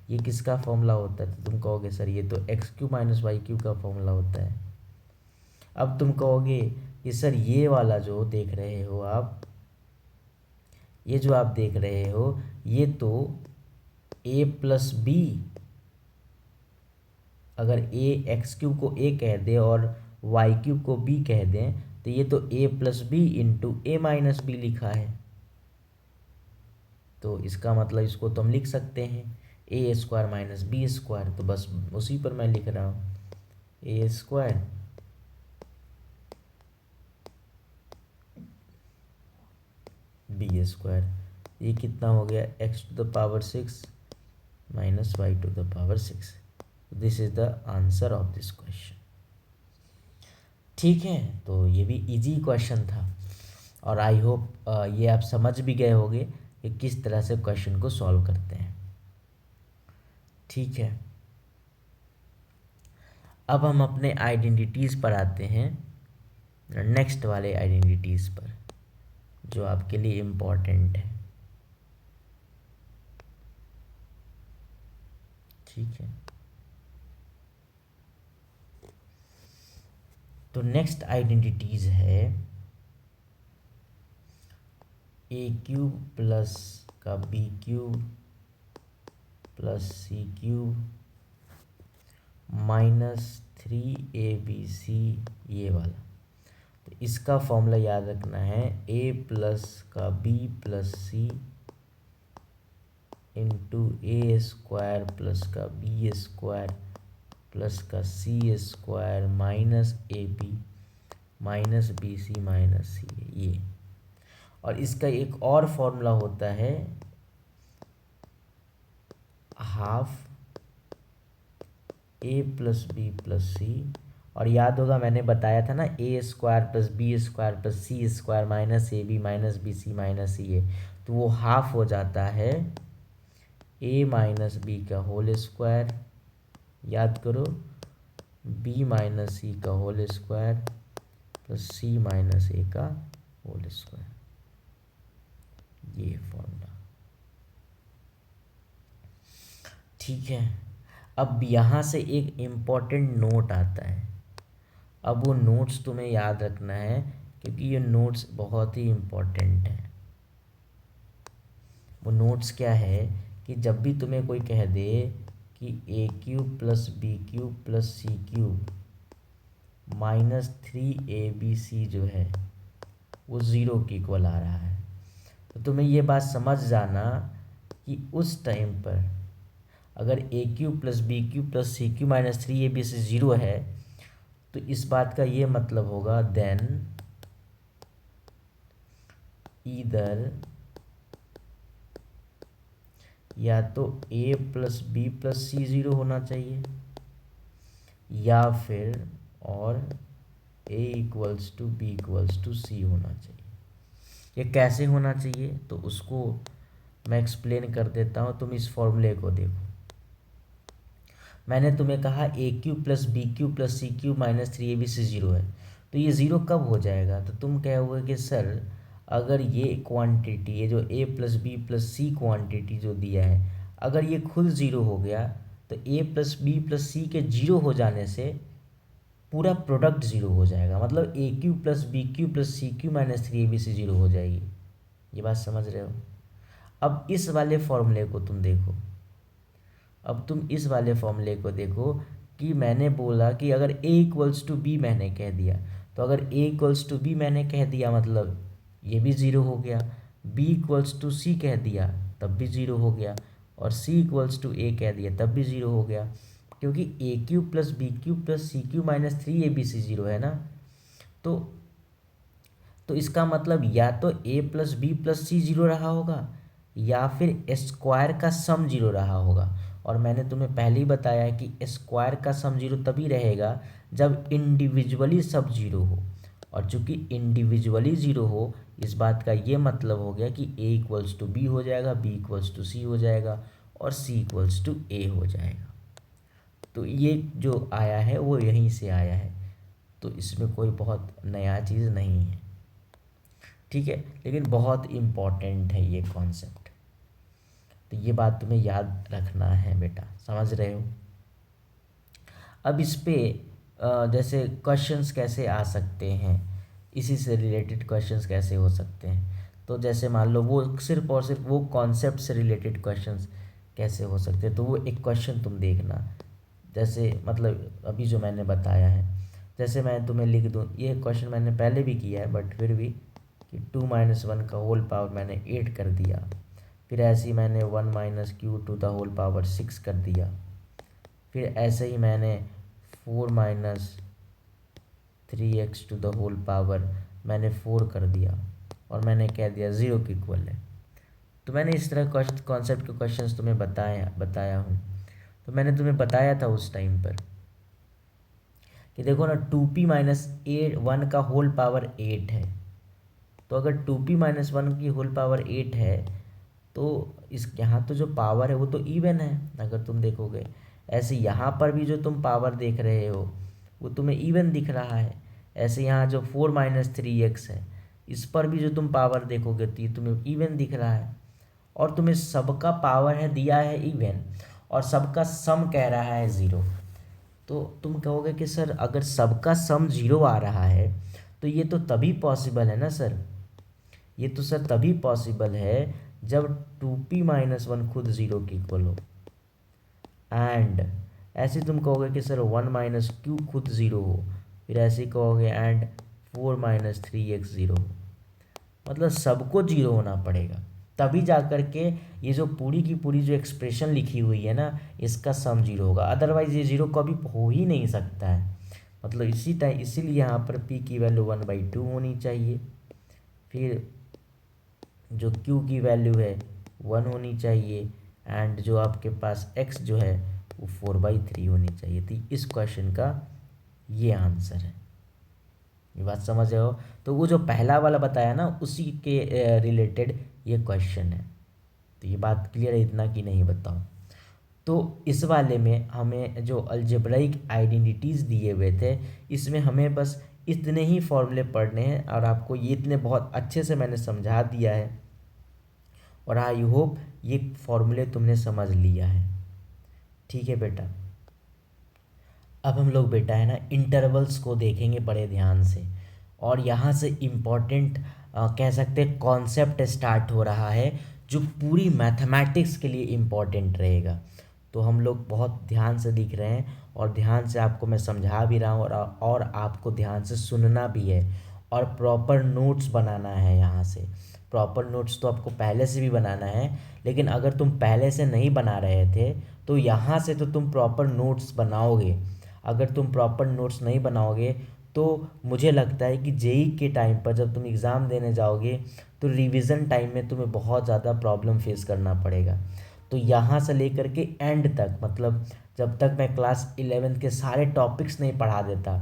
ये किसका फॉर्मूला होता है। तो तुम कहोगे सर ये तो X cube minus Y cube का फॉर्मूला होता है। अब तुम कहोगे कि सर ये वाला जो देख रहे हो आप, ये जो आप देख रहे हो, ये तो a प्लस बी, अगर a एक्स क्यूब को a कह दे और वाई क्यूब को b कह दें, तो ये तो a plus B into A minus B लिखा है। तो इसका मतलब इसको तो हम लिख सकते हैं ए स्क्वायर माइनस बी स्क्वायर, तो बस उसी पर मैं लिख रहा हूँ ए स्क्वायर बी स्क्वायर। ये कितना हो गया, X to the power 6 minus Y to the power 6। This is the answer of this question. ठीक है, तो ये भी इजी क्वेश्चन था, और आई होप ये आप समझ भी गए होंगे कि किस तरह से क्वेश्चन को सॉल्व करते हैं। ठीक है, अब हम अपने आइडेंटिटीज़ पर आते हैं, नेक्स्ट वाले आइडेंटिटीज़ पर जो आपके लिए इम्पोर्टेंट है। ठीक है, तो नेक्स्ट आइडेंटिटीज़ है ए क्यूब प्लस का बी क्यूब प्लस सी क्यूब माइनस 3abc, ये वाला। तो इसका फॉर्मूला याद रखना है a प्लस का b प्लस सी इंटू ए स्क्वायर प्लस का बी स्क्वायर प्लस का c square minus a b minus b c minus c, ये। और इसका एक और फॉर्मूला होता है half a plus B plus c, और याद होगा मैंने बताया था ना a square plus b square plus c square minus a b minus b c minus c a, तो वो हाफ हो जाता है ए माइनस बी का होल स्क्वायर, याद करो, बी माइनस सी का होल स्क्वायर प्लस सी माइनस ए का होल स्क्वायर, ये फॉर्मूला। ठीक है, अब यहाँ से एक इम्पॉर्टेंट नोट आता है। अब वो नोट्स तुम्हें याद रखना है क्योंकि ये नोट्स बहुत ही इम्पोर्टेंट हैं। वो नोट्स क्या है कि जब भी तुम्हें कोई कह दे कि a cube plus B cube plus C cube minus 3abc जो है वो ज़ीरो के इक्वल आ रहा है, तो तुम्हें ये बात समझ जाना कि उस टाइम पर अगर a cube plus B cube plus C cube minus 3abc zero है, तो इस बात का ये मतलब होगा देन ईदर या तो a plus B plus C zero होना चाहिए, या फिर और a equals to b equals to c होना चाहिए। ये कैसे होना चाहिए तो उसको मैं एक्सप्लेन कर देता हूँ, तुम इस फॉर्मूले को देखो। मैंने तुम्हें कहा a cube plus B cube plus C cube minus 3abc zero है, तो ये ज़ीरो कब हो जाएगा, तो तुम कहोगे कि सर अगर ये क्वांटिटी, ये जो ए प्लस बी प्लस सी क्वांटिटी जो दिया है, अगर ये खुद ज़ीरो हो गया तो ए प्लस बी प्लस सी के जीरो हो जाने से पूरा प्रोडक्ट ज़ीरो हो जाएगा, मतलब a cube plus B cube plus C cube minus 3abc zero हो जाएगी। ये बात समझ रहे हो। अब इस वाले फॉर्मूले को तुम देखो, अब तुम इस वाले फॉर्मूले को देखो कि मैंने बोला कि अगर a इक्वल्स टू बी मैंने कह दिया, तो अगर a इक्वल्स टू बी मैंने कह दिया मतलब ये भी ज़ीरो हो गया, b इक्वल्स टू सी कह दिया तब भी ज़ीरो हो गया, और c इक्वल्स टू a कह दिया तब भी ज़ीरो हो गया, क्योंकि a cube plus B cube plus C cube minus 3abc zero है ना। तो इसका मतलब या तो a plus B plus C zero रहा होगा या फिर स्क्वायर का सम ज़ीरो रहा होगा। और मैंने तुम्हें पहले ही बताया है कि स्क्वायर का सम ज़ीरो तभी रहेगा जब इंडिविजुअली सब ज़ीरो हो, और चूंकि इंडिविजुअली ज़ीरो हो इस बात का ये मतलब हो गया कि a इक्वल्स टू बी हो जाएगा, b इक्वल्स टू सी हो जाएगा और c इक्वल्स टू a हो जाएगा। तो ये जो आया है वो यहीं से आया है, तो इसमें कोई बहुत नया चीज़ नहीं है, ठीक है, लेकिन बहुत इम्पॉर्टेंट है ये कॉन्सेप्ट। तो ये बात तुम्हें याद रखना है बेटा, समझ रहे हो। अब इस पे जैसे क्वेश्चंस कैसे आ सकते हैं, इसी से रिलेटेड क्वेश्चंस कैसे हो सकते हैं, तो जैसे मान लो वो सिर्फ और सिर्फ वो कॉन्सेप्ट से रिलेटेड क्वेश्चंस कैसे हो सकते हैं, तो वो एक क्वेश्चन तुम देखना। जैसे मतलब अभी जो मैंने बताया है, जैसे मैं तुम्हें लिख दूँ, ये क्वेश्चन मैंने पहले भी किया है बट फिर भी, कि 2 - 1 का होल पावर मैंने 8 कर दिया, फिर ऐसे ही मैंने 1 - q to the whole power 6 कर दिया, फिर ऐसे ही मैंने 4 - 3x to the whole power मैंने 4 कर दिया और मैंने कह दिया 0 के इक्वल है। तो मैंने इस तरह कॉन्सेप्ट के क्वेश्चंस तुम्हें बताया हूँ। तो मैंने तुम्हें बताया था उस टाइम पर कि देखो ना 2p - 1 का होल पावर 8 है, तो अगर 2p - 1 की होल पावर 8 है तो इस यहाँ तो जो पावर है वो तो इवन है अगर तुम देखोगे। ऐसे यहाँ पर भी जो तुम पावर देख रहे हो वो तुम्हें इवन दिख रहा है। ऐसे यहाँ जो 4 - 3x है इस पर भी जो तुम पावर देखोगे तो ये तुम्हें इवन दिख रहा है, और तुम्हें सबका पावर है दिया है इवन और सबका सम कह रहा है ज़ीरो। तो तुम कहोगे कि सर अगर सबका सम ज़ीरो आ रहा है तो ये तो तभी पॉसिबल है ना सर, ये तो सर तभी पॉसिबल है जब 2p - 1 खुद ज़ीरो के इक्वल हो। एंड ऐसे तुम कहोगे कि सर 1 - q खुद ज़ीरो हो, फिर ऐसे ही कहोगे एंड 4 - 3x ज़ीरो हो। मतलब सबको जीरो होना पड़ेगा तभी जा कर के ये जो पूरी की पूरी जो एक्सप्रेशन लिखी हुई है ना इसका सम जीरो होगा, अदरवाइज ये जीरो कभी हो ही नहीं सकता है। मतलब इसीलिए यहाँ पर p की वैल्यू 1/2 होनी चाहिए, फिर जो q की वैल्यू है 1 होनी चाहिए, एंड जो आपके पास x जो है वो 4/3 होनी चाहिए। तो इस क्वेश्चन का ये आंसर है। ये बात समझ रहे हो। तो वो जो पहला वाला बताया ना उसी के रिलेटेड ये क्वेश्चन है। तो ये बात क्लियर है इतना कि नहीं बताऊँ। तो इस वाले में हमें जो अलजेब्राइक आइडेंटिटीज़ दिए हुए थे इसमें हमें बस इतने ही फॉर्मूले पढ़ने हैं और आपको ये इतने बहुत अच्छे से मैंने समझा दिया है, और आई होप ये फॉर्मूले तुमने समझ लिया है। ठीक है बेटा। अब हम लोग बेटा है ना इंटरवल्स को देखेंगे बड़े ध्यान से, और यहाँ से इम्पोर्टेंट कह सकते हैं कॉन्सेप्ट स्टार्ट हो रहा है जो पूरी मैथमेटिक्स के लिए इम्पोर्टेंट रहेगा। तो हम लोग बहुत ध्यान से दिख रहे हैं और ध्यान से आपको मैं समझा भी रहा हूँ, और आपको ध्यान से सुनना भी है और प्रॉपर नोट्स बनाना है। यहाँ से प्रॉपर नोट्स तो आपको पहले से भी बनाना है, लेकिन अगर तुम पहले से नहीं बना रहे थे तो यहाँ से तो तुम प्रॉपर नोट्स बनाओगे। अगर तुम प्रॉपर नोट्स नहीं बनाओगे तो मुझे लगता है कि जेई के टाइम पर जब तुम एग्ज़ाम देने जाओगे तो रिवीजन टाइम में तुम्हें बहुत ज़्यादा प्रॉब्लम फेस करना पड़ेगा। तो यहाँ से लेकर के एंड तक, मतलब जब तक मैं क्लास 11th के सारे टॉपिक्स नहीं पढ़ा देता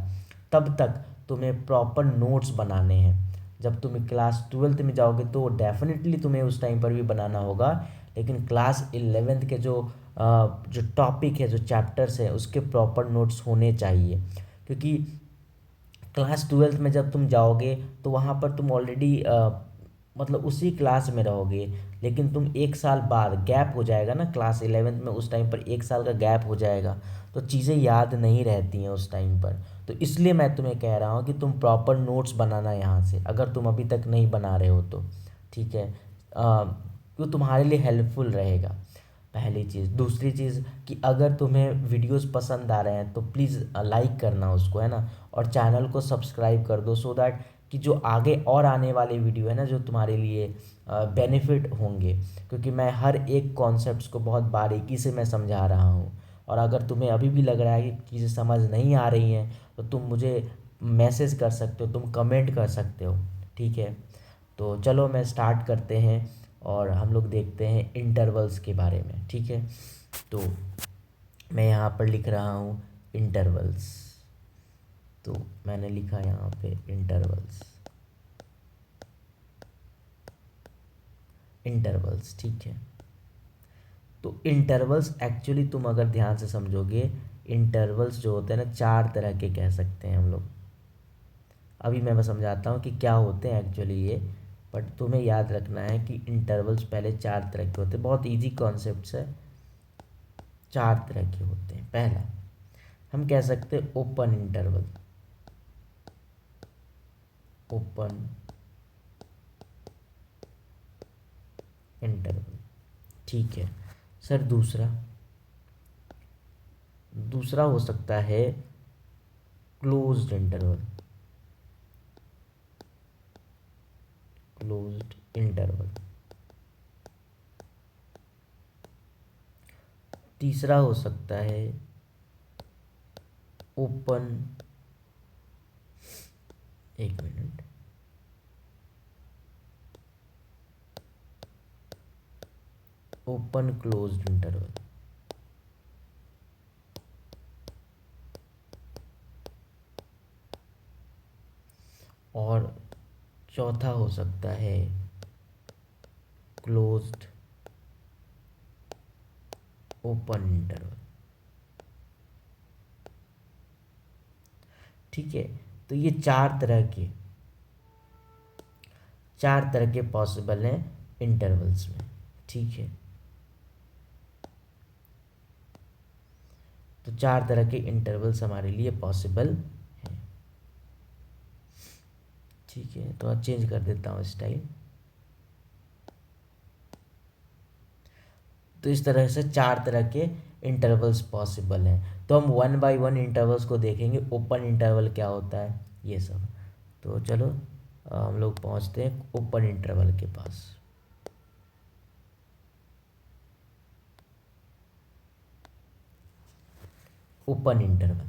तब तक तुम्हें प्रॉपर नोट्स बनाने हैं। जब तुम क्लास 12th में जाओगे तो डेफिनेटली तुम्हें उस टाइम पर भी बनाना होगा, लेकिन क्लास 11th के जो टॉपिक है, जो चैप्टर्स है, उसके प्रॉपर नोट्स होने चाहिए। क्योंकि क्लास 12th में जब तुम जाओगे तो वहाँ पर तुम ऑलरेडी मतलब उसी क्लास में रहोगे, लेकिन तुम एक साल बाद गैप हो जाएगा ना क्लास 11th में, उस टाइम पर एक साल का गैप हो जाएगा तो चीज़ें याद नहीं रहती हैं उस टाइम पर। तो इसलिए मैं तुम्हें कह रहा हूँ कि तुम प्रॉपर नोट्स बनाना यहाँ से, अगर तुम अभी तक नहीं बना रहे हो तो। ठीक है, वो तुम्हारे लिए हेल्पफुल रहेगा, पहली चीज़। दूसरी चीज़ कि अगर तुम्हें वीडियोस पसंद आ रहे हैं तो प्लीज़ लाइक करना उसको, है ना, और चैनल को सब्सक्राइब कर दो, सो दैट कि जो आगे और आने वाले वीडियो है ना जो तुम्हारे लिए बेनिफिट होंगे, क्योंकि मैं हर एक कॉन्सेप्ट्स को बहुत बारीकी से मैं समझा रहा हूँ। और अगर तुम्हें अभी भी लग रहा है कि चीज़ें समझ नहीं आ रही हैं तो तुम मुझे मैसेज कर सकते हो, तुम कमेंट कर सकते हो, ठीक है। तो चलो मैं स्टार्ट करते हैं और हम लोग देखते हैं इंटरवल्स के बारे में, ठीक है। तो मैं यहाँ पर लिख रहा हूँ इंटरवल्स, तो मैंने लिखा यहाँ पे इंटरवल्स, इंटरवल्स, ठीक है। तो इंटरवल्स एक्चुअली तुम अगर ध्यान से समझोगे, इंटरवल्स जो होते हैं ना 4 तरह के कह सकते हैं हम लोग। अभी मैं समझाता हूँ कि क्या होते हैं एक्चुअली ये, बट तुम्हें याद रखना है कि इंटरवल्स पहले 4 तरह के होते हैं। बहुत इजी कॉन्सेप्ट्स है, 4 तरह के होते हैं। पहला हम कह सकते हैं ओपन इंटरवल, ओपन इंटरवल, ठीक है सर। दूसरा दूसरा हो सकता है क्लोज्ड इंटरवल, क्लोज्ड इंटरवल। तीसरा हो सकता है ओपन, एक मिनट, ओपन क्लोज्ड इंटरवल। और चौथा हो सकता है क्लोज्ड ओपन इंटरवल, ठीक है। तो ये 4 तरह के पॉसिबल हैं इंटरवल्स में, ठीक है। तो 4 तरह के इंटरवल्स हमारे लिए पॉसिबल हैं, ठीक है। तो अब चेंज कर देता हूँ स्टाइल। तो इस तरह से 4 तरह के इंटरवल्स पॉसिबल हैं। तो हम 1 बाय 1 इंटरवल्स को देखेंगे, ओपन इंटरवल क्या होता है ये सब। तो चलो हम लोग पहुंचते हैं ओपन इंटरवल के पास। Open interval,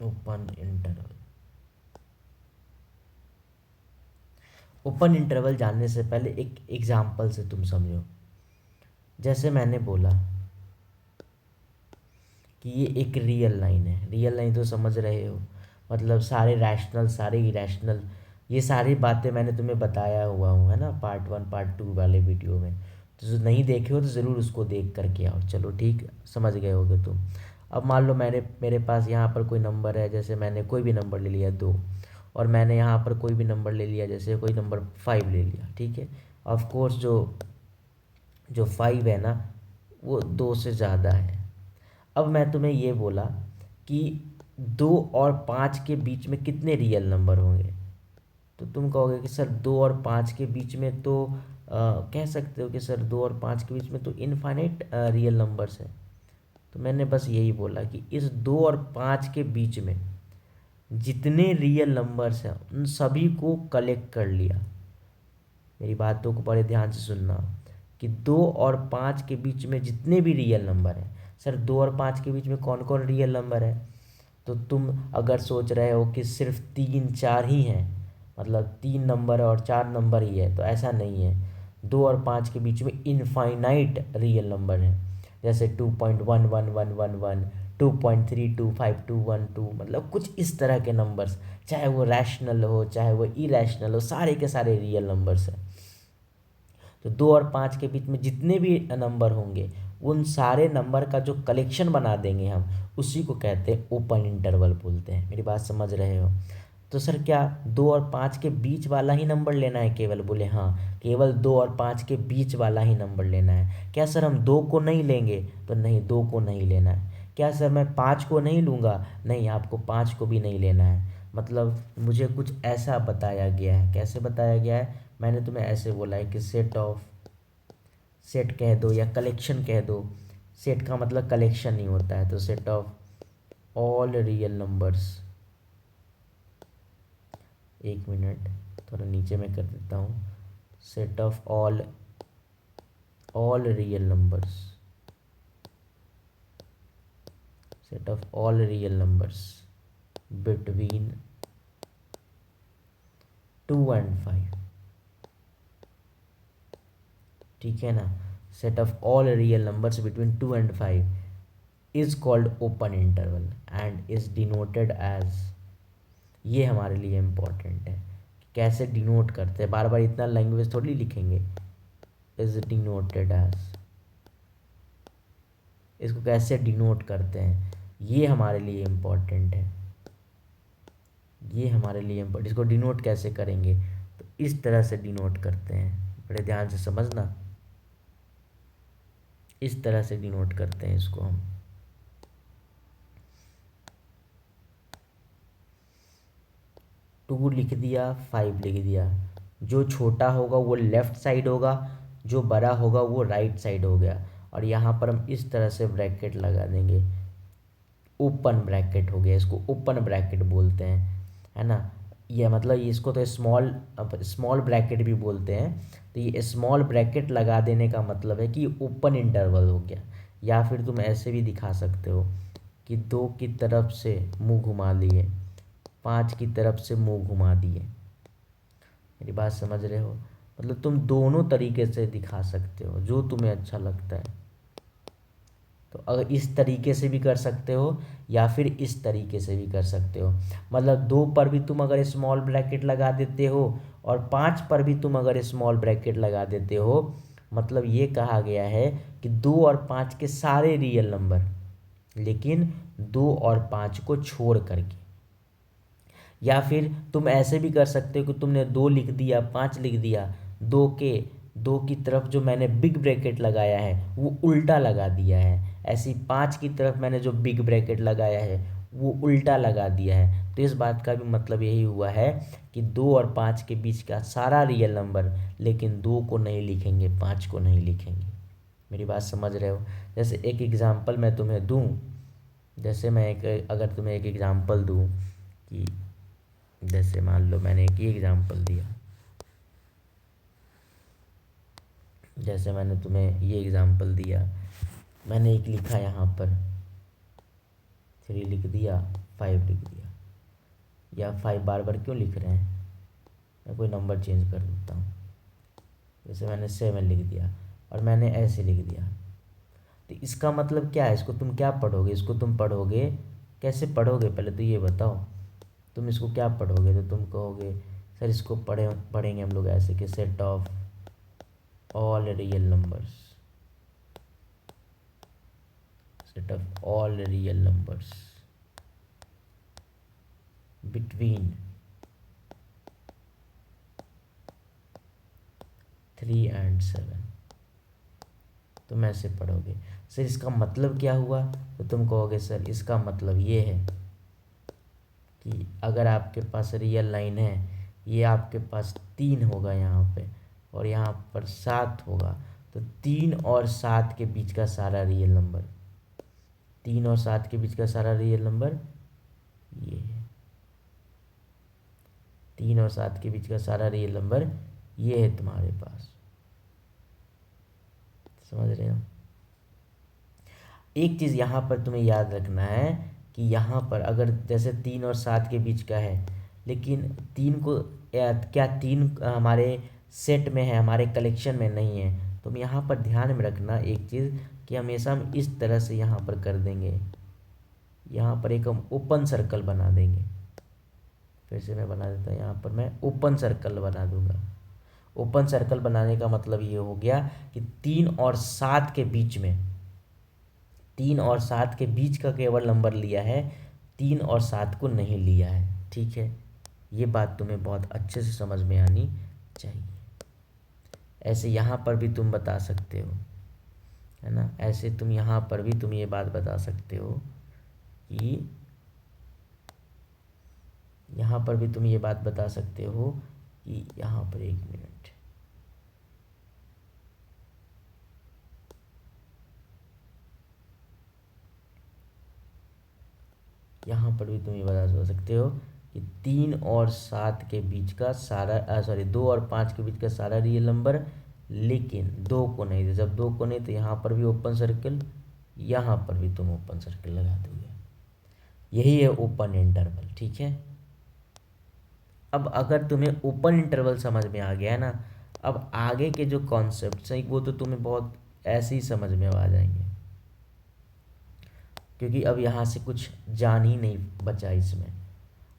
open interval. Open interval जानने से पहले एक एग्जांपल से तुम समझो। जैसे मैंने बोला कि ये एक रियल लाइन है, रियल लाइन तो समझ रहे हो, मतलब सारे रैशनल सारे इरैशनल, ये सारी बातें मैंने तुम्हें बताया हुआ हूँ, है ना, पार्ट 1 पार्ट 2 वाले वीडियो में। तो जो नहीं देखे हो तो ज़रूर उसको देख करके आओ। चलो ठीक, समझ गए होगे तुम। अब मान लो मेरे पास यहाँ पर कोई नंबर है, जैसे मैंने कोई भी नंबर ले लिया 2, और मैंने यहाँ पर कोई भी नंबर ले लिया, जैसे कोई नंबर 5 ले लिया, ठीक है। ऑफ कोर्स जो जो 5 है ना वो 2 से ज़्यादा है। अब मैं तुम्हें ये बोला कि 2 और 5 के बीच में कितने रियल नंबर होंगे, तो तुम कहोगे कि सर 2 और 5 के बीच में तो कह सकते हो कि सर 2 और 5 के बीच में तो इनफाइनाइट रियल नंबर्स है। तो मैंने बस यही बोला कि इस 2 और 5 के बीच में जितने रियल नंबर्स हैं उन सभी को कलेक्ट कर लिया। मेरी बातों को बड़े ध्यान से सुनना कि 2 और 5 के बीच में जितने भी रियल नंबर हैं, सर 2 और 5 के बीच में कौन कौन रियल नंबर है, तो तुम अगर सोच रहे हो कि सिर्फ 3 4 ही हैं, मतलब 3 नंबर और 4 नंबर ही है, तो ऐसा नहीं है। 2 और 5 के बीच में इनफाइनाइट रियल नंबर हैं, जैसे 2.1111, 2.325212, मतलब कुछ इस तरह के नंबर्स, चाहे वो रैशनल हो चाहे वो इरैशनल हो, सारे के सारे रियल नंबर्स हैं। तो 2 और 5 के बीच में जितने भी नंबर होंगे उन सारे नंबर का जो कलेक्शन बना देंगे हम, उसी को कहते हैं ओपन इंटरवल बोलते हैं। मेरी बात समझ रहे हो। तो सर क्या 2 और 5 के बीच वाला ही नंबर लेना है केवल, बोले हाँ, केवल 2 और 5 के बीच वाला ही नंबर लेना है। क्या सर हम 2 को नहीं लेंगे, तो नहीं 2 को नहीं लेना है। क्या सर मैं 5 को नहीं लूँगा, नहीं आपको 5 को भी नहीं लेना है। मतलब मुझे कुछ ऐसा बताया गया है। कैसे बताया गया है, मैंने तुम्हें ऐसे बोला है कि सेट कह दो या कलेक्शन कह दो। सेट का मतलब कलेक्शन नहीं होता है, तो set of all real numbers. एक मिनट, थोड़ा नीचे में कर देता हूँ। Set of all real numbers, set of all real numbers between 2 and 5। ठीक है ना। Set of all real numbers between 2 and 5 is called open interval and is denoted as. ये हमारे लिए इम्पोर्टेंट है, कैसे डिनोट करते हैं, बार बार इतना लैंग्वेज थोड़ी लिखेंगे। इज डिनोटेड एज, इसको कैसे डिनोट करते हैं, ये हमारे लिए इम्पोर्टेंट है। ये हमारे लिए इम्पोर्टेंट, इसको डिनोट कैसे करेंगे, तो इस तरह से डिनोट करते हैं, बड़े ध्यान से समझना। इस तरह से डिनोट करते हैं इसको हम। टू लिख दिया, 5 लिख दिया। जो छोटा होगा वो लेफ्ट साइड होगा, जो बड़ा होगा वो राइट साइड हो गया। और यहाँ पर हम इस तरह से ब्रैकेट लगा देंगे, ओपन ब्रैकेट हो गया, इसको ओपन ब्रैकेट बोलते हैं, है ना। ये मतलब इसको तो स्मॉल ब्रैकेट भी बोलते हैं। तो ये स्मॉल ब्रैकेट लगा देने का मतलब है कि ओपन इंटरवल हो गया। या फिर तुम ऐसे भी दिखा सकते हो कि 2 की तरफ से मुंह घुमा लिए, 5 की तरफ से मुंह घुमा दिए। मेरी बात समझ रहे हो, मतलब तुम दोनों तरीके से दिखा सकते हो, जो तुम्हें अच्छा लगता है। तो अगर इस तरीके से भी कर सकते हो या फिर इस तरीके से भी कर सकते हो। मतलब 2 पर भी तुम अगर स्मॉल ब्रैकेट लगा देते हो और 5 पर भी तुम अगर स्मॉल ब्रैकेट लगा देते हो, मतलब ये कहा गया है कि 2 और 5 के सारे रियल नंबर, लेकिन 2 और 5 को छोड़ करके। या फिर तुम ऐसे भी कर सकते हो कि तुमने 2 लिख दिया, 5 लिख दिया, 2 की तरफ जो मैंने बिग ब्रैकेट लगाया है वो उल्टा लगा दिया है। ऐसी 5 की तरफ मैंने जो बिग ब्रैकेट लगाया है वो उल्टा लगा दिया है। तो इस बात का भी मतलब यही हुआ है कि 2 और 5 के बीच का सारा रियल नंबर, लेकिन 2 को नहीं लिखेंगे, 5 को नहीं लिखेंगे। मेरी बात समझ रहे हो। जैसे एक एग्ज़ाम्पल मैं तुम्हें दूं, जैसे मैं अगर तुम्हें एक एग्ज़ाम्पल दूं कि जैसे मान लो मैंने एक ही एग्ज़ाम्पल दिया, जैसे मैंने तुम्हें ये एग्ज़ाम्पल दिया, मैंने एक लिखा यहाँ पर 3 लिख दिया, 5 लिख दिया। या 5 बार बार क्यों लिख रहे हैं, मैं कोई नंबर चेंज कर देता हूँ। जैसे मैंने 7 लिख दिया और मैंने ऐसे लिख दिया। तो इसका मतलब क्या है, इसको तुम क्या पढ़ोगे, इसको तुम पढ़ोगे कैसे पढ़ोगे, पहले तो ये बताओ। तुम इसको क्या पढ़ोगे, तो तुम कहोगे सर इसको पढ़ेंगे हम लोग ऐसे कि set of all real numbers, set of all real numbers between 3 and 7। तुम ऐसे पढ़ोगे। सर इसका मतलब क्या हुआ, तो तुम कहोगे सर इसका मतलब ये है कि अगर आपके पास रियल लाइन है, ये आपके पास 3 होगा यहाँ पे और यहाँ पर 7 होगा, तो 3 और 7 के बीच का सारा रियल नंबर, 3 और 7 के बीच का सारा रियल नंबर ये है। 3 और 7 के बीच का सारा रियल नंबर ये है तुम्हारे पास। समझ रहे हो। एक चीज़ यहाँ पर तुम्हें याद रखना है कि यहाँ पर अगर जैसे 3 और 7 के बीच का है, लेकिन 3 को क्या 3 हमारे सेट में है, हमारे कलेक्शन में नहीं है। तुम यहाँ पर ध्यान में रखना एक चीज़ कि हमेशा हम इस तरह से यहाँ पर कर देंगे, यहाँ पर एक हम ओपन सर्कल बना देंगे। फिर से मैं बना देता हूँ, यहाँ पर मैं ओपन सर्कल बना दूंगा। ओपन सर्कल बनाने का मतलब ये हो गया कि 3 और 7 के बीच में, 3 और 7 के बीच का केवल नंबर लिया है, 3 और 7 को नहीं लिया है। ठीक है, ये बात तुम्हें बहुत अच्छे से समझ में आनी चाहिए। ऐसे यहाँ पर भी तुम बता सकते हो, है ना। ऐसे तुम यहाँ पर भी तुम ये बात बता सकते हो कि यहाँ पर भी तुम ये बात बता सकते हो कि यहाँ पर एक मिनट, यहाँ पर भी तुम ये बता सकते हो कि 3 और 7 के बीच का सारा 2 और 5 के बीच का सारा रियल नंबर, लेकिन 2 को नहीं दे। जब 2 को नहीं तो यहाँ पर भी ओपन सर्कल, यहाँ पर भी तुम ओपन सर्कल लगा दोगे। यही है ओपन इंटरवल। ठीक है, अब अगर तुम्हें ओपन इंटरवल समझ में आ गया है ना, अब आगे के जो कॉन्सेप्ट्स हैं वो तो तुम्हें बहुत ऐसे ही समझ में आ जाएंगे, क्योंकि अब यहाँ से कुछ जान ही नहीं बचा इसमें।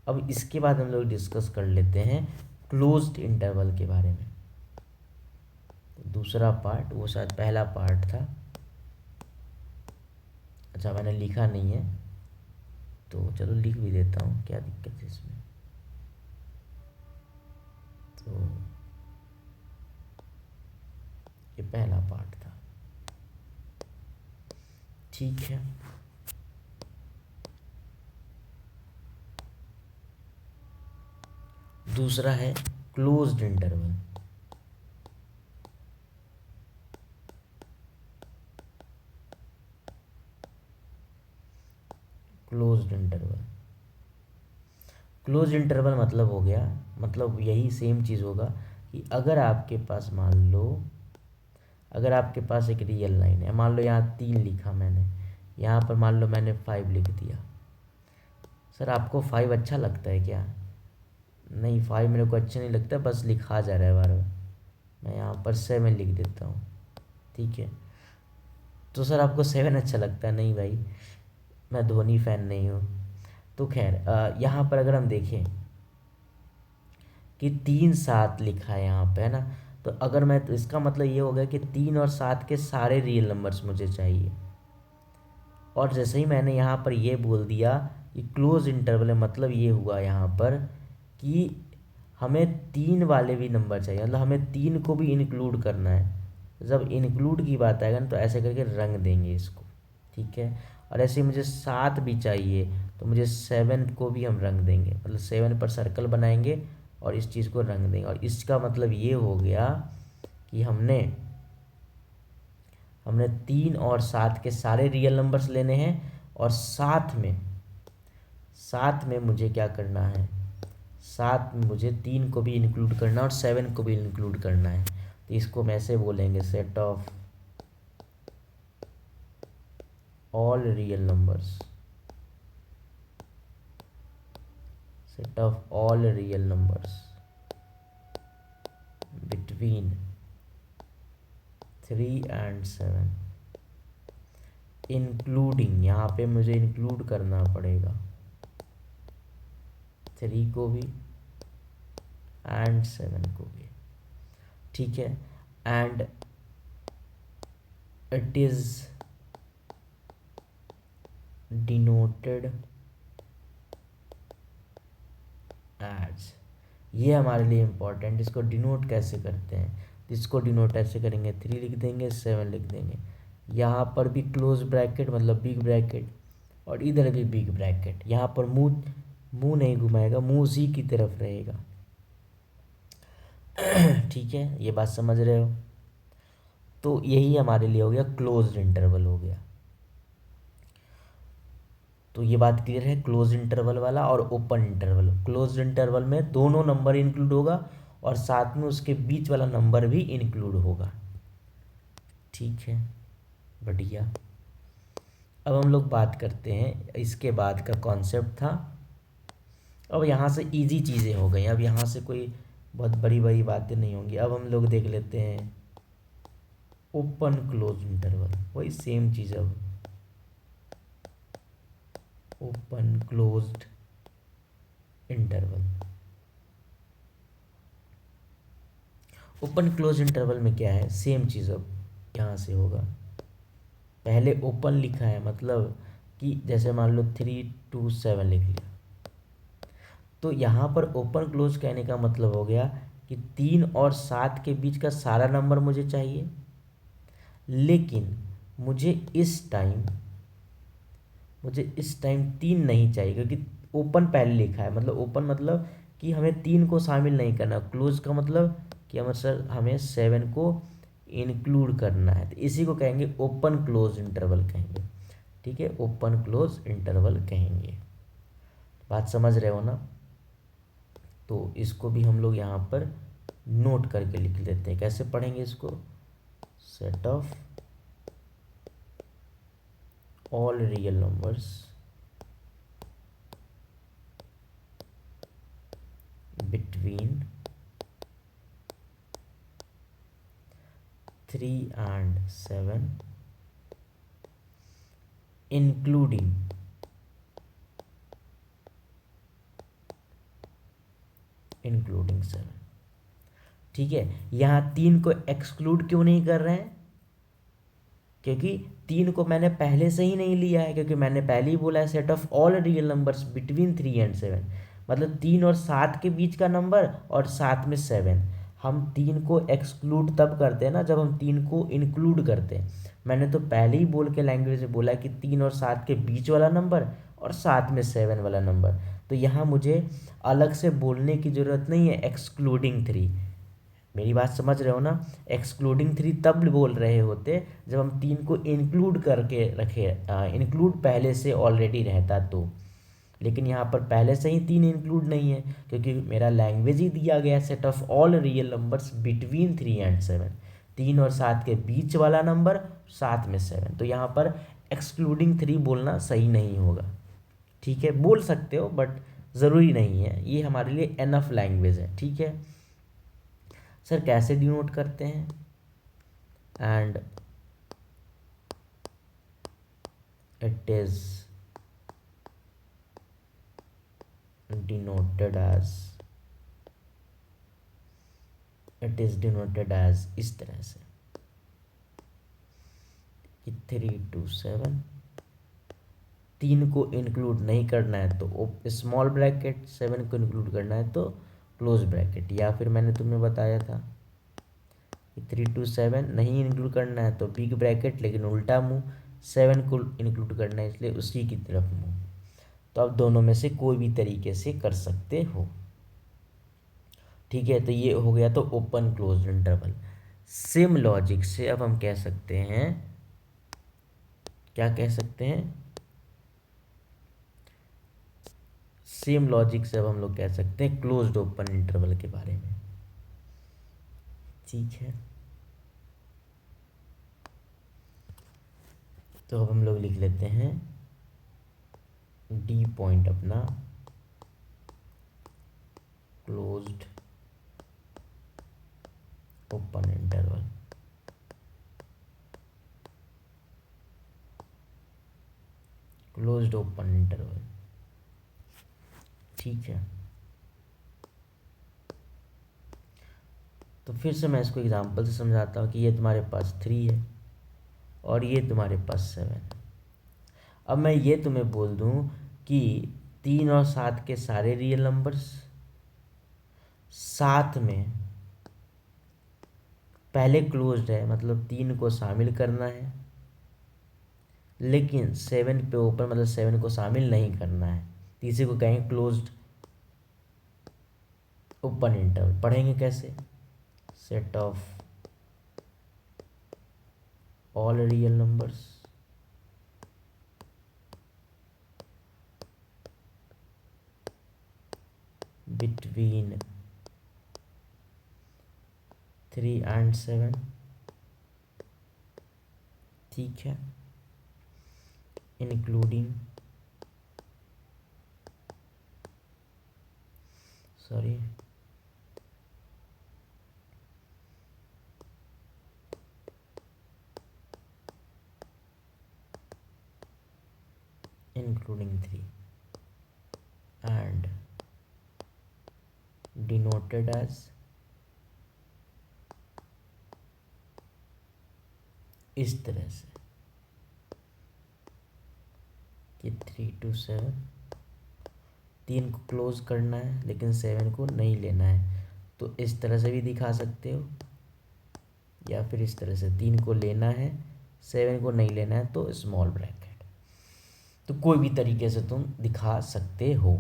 अब इसके बाद हम लोग डिस्कस कर लेते हैं क्लोज्ड इंटरवल के बारे में। तो दूसरा पार्ट, वो शायद पहला पार्ट था। अच्छा, मैंने लिखा नहीं है तो चलो लिख भी देता हूँ, क्या दिक्कत है इसमें। तो ये पहला पार्ट था। ठीक है, दूसरा है closed interval. Closed interval, closed interval मतलब हो गया, मतलब यही सेम चीज़ होगा कि अगर आपके पास मान लो, अगर आपके पास एक रियल लाइन है, मान लो यहाँ 3 लिखा मैंने, यहाँ पर मान लो मैंने 5 लिख दिया। सर आपको 5 अच्छा लगता है क्या? नहीं, 5 मेरे को अच्छा नहीं लगता, बस लिखा जा रहा है बार बार। मैं यहाँ पर 7 लिख देता हूँ। ठीक है, तो सर आपको 7 अच्छा लगता है? नहीं भाई, मैं धोनी फ़ैन नहीं हूँ। तो खैर यहाँ पर अगर हम देखें कि 3 7 लिखा है यहाँ पे, है ना, तो अगर मैं, तो इसका मतलब ये हो गया कि 3 और 7 के सारे रियल नंबर्स मुझे चाहिए। और जैसे ही मैंने यहाँ पर ये बोल दिया कि क्लोज इंटरवल है, मतलब ये हुआ यहाँ पर कि हमें 3 वाले भी नंबर चाहिए, मतलब हमें 3 को भी इंक्लूड करना है। जब इंक्लूड की बात आएगा ना तो ऐसे करके रंग देंगे इसको। ठीक है, और ऐसे ही मुझे 7 भी चाहिए तो मुझे 7 को भी हम रंग देंगे, मतलब 7 पर सर्कल बनाएंगे और इस चीज़ को रंग देंगे। और इसका मतलब ये हो गया कि हमने हमने 3 और 7 के सारे रियल नंबर्स लेने हैं, और साथ में मुझे क्या करना है, साथ में मुझे 3 को भी इंक्लूड करना है और 7 को भी इंक्लूड करना है। तो इसको हम ऐसे बोलेंगे, set of all real numbers, set of all real numbers between 3 and 7, including, यहाँ पे मुझे इंक्लूड करना पड़ेगा 3 को भी एंड 7 को भी। ठीक है, and it is denoted as, ये हमारे लिए इम्पोर्टेंट। इसको डिनोट कैसे करते हैं, इसको डिनोट ऐसे करेंगे, 3 लिख देंगे, 7 लिख देंगे। यहाँ पर भी क्लोज ब्रैकेट मतलब बिग ब्रैकेट, और इधर भी बिग ब्रैकेट। यहाँ पर मुंह मुंह नहीं घुमाएगा, मुंह उसी की तरफ रहेगा। ठीक है, ये बात समझ रहे हो? तो यही हमारे लिए हो गया क्लोज्ड इंटरवल हो गया। तो ये बात क्लियर है, क्लोज इंटरवल वाला और ओपन इंटरवल। क्लोज इंटरवल में दोनों नंबर इंक्लूड होगा और साथ में उसके बीच वाला नंबर भी इंक्लूड होगा। ठीक है, बढ़िया। अब हम लोग बात करते हैं, इसके बाद का कॉन्सेप्ट था, अब यहाँ से इजी चीज़ें हो गई। अब यहाँ से कोई बहुत बड़ी बड़ी बातें नहीं होंगी। अब हम लोग देख लेते हैं ओपन क्लोज इंटरवल, वही सेम चीज़। अब open closed interval, open close interval में क्या है, सेम चीज़ अब यहाँ से होगा। पहले ओपन लिखा है, मतलब कि जैसे मान लो 3 2 7 लिख लिया, तो यहाँ पर ओपन क्लोज कहने का मतलब हो गया कि 3 और 7 के बीच का सारा नंबर मुझे चाहिए, लेकिन मुझे इस टाइम 3 नहीं चाहिए, क्योंकि ओपन पहले लिखा है। मतलब ओपन मतलब कि हमें 3 को शामिल नहीं करना, क्लोज का मतलब कि हमें 7 को इंक्लूड करना है। तो इसी को कहेंगे ओपन क्लोज इंटरवल कहेंगे। ठीक है, ओपन क्लोज इंटरवल कहेंगे। बात समझ रहे हो ना? तो इसको भी हम लोग यहाँ पर नोट करके लिख लेते हैं। कैसे पढ़ेंगे इसको? Set of all real numbers between 3 and 7 including including 7। ठीक है, यहाँ 3 को एक्सक्लूड क्यों नहीं कर रहे हैं? क्योंकि 3 को मैंने पहले से ही नहीं लिया है, क्योंकि मैंने पहले ही बोला है set of all real numbers between 3 and 7, मतलब 3 और 7 के बीच का नंबर और साथ में 7। हम 3 को एक्सक्लूड तब करते हैं ना जब हम 3 को इंक्लूड करते हैं। मैंने तो पहले ही बोल के लैंग्वेज में बोला कि 3 और 7 के बीच वाला नंबर और साथ में 7 वाला नंबर। तो यहाँ मुझे अलग से बोलने की ज़रूरत नहीं है एक्सक्लूडिंग 3। मेरी बात समझ रहे हो ना? एक्सक्लूडिंग 3 तब बोल रहे होते जब हम 3 को इंक्लूड करके रखे, इंक्लूड पहले से ऑलरेडी रहता तो। लेकिन यहाँ पर पहले से ही 3 इंक्लूड नहीं है, क्योंकि मेरा लैंग्वेज ही दिया गया set of all real numbers between 3 and 7, 3 और 7 के बीच वाला नंबर साथ में 7। तो यहाँ पर एक्सक्लूडिंग 3 बोलना सही नहीं होगा। ठीक है, बोल सकते हो बट ज़रूरी नहीं है, ये हमारे लिए एनफ लैंग्वेज है। ठीक है सर, कैसे डिनोट करते हैं? And it is denoted as, it is denoted as इस तरह से कि 3 to 7, 3 को इंक्लूड नहीं करना है तो स्मॉल ब्रैकेट, 7 को इंक्लूड करना है तो क्लोज ब्रैकेट। या फिर मैंने तुम्हें बताया था कि 3 to 7 नहीं इंक्लूड करना है तो बिग ब्रैकेट, लेकिन उल्टा मुंह, 7 को इंक्लूड करना है इसलिए उसी की तरफ मुंह। तो आप दोनों में से कोई भी तरीके से कर सकते हो। ठीक है, तो ये हो गया तो open close interval. Same logic से अब हम कह सकते हैं, क्या कह सकते हैं? सेम लॉजिक से अब हम लोग कह सकते हैं क्लोज्ड ओपन इंटरवल के बारे में। ठीक है, तो अब हम लोग लिख लेते हैं डी पॉइंट अपना closed open interval. Closed open interval. ठीक है, तो फिर से मैं इसको एग्जांपल से समझाता हूँ कि ये तुम्हारे पास 3 है और ये तुम्हारे पास 7। अब मैं ये तुम्हें बोल दूँ कि 3 और 7 के सारे रियल नंबर्स साथ में पहले क्लोज्ड है, मतलब 3 को शामिल करना है, लेकिन 7 पे ओपन मतलब 7 को शामिल नहीं करना है। तीसरे को कहेंगे क्लोज्ड ओपन इंटरवल। पढ़ेंगे कैसे? Set of all real numbers between 3 and 7। ठीक है, including, sorry, including 3 and denoted as इस तरह से कि 3 to 7, 3 को क्लोज करना है लेकिन 7 को नहीं लेना है। तो इस तरह से भी दिखा सकते हो, या फिर इस तरह से 3 को लेना है 7 को नहीं लेना है तो स्मॉल ब्रैकेट। तो कोई भी तरीके से तुम दिखा सकते हो।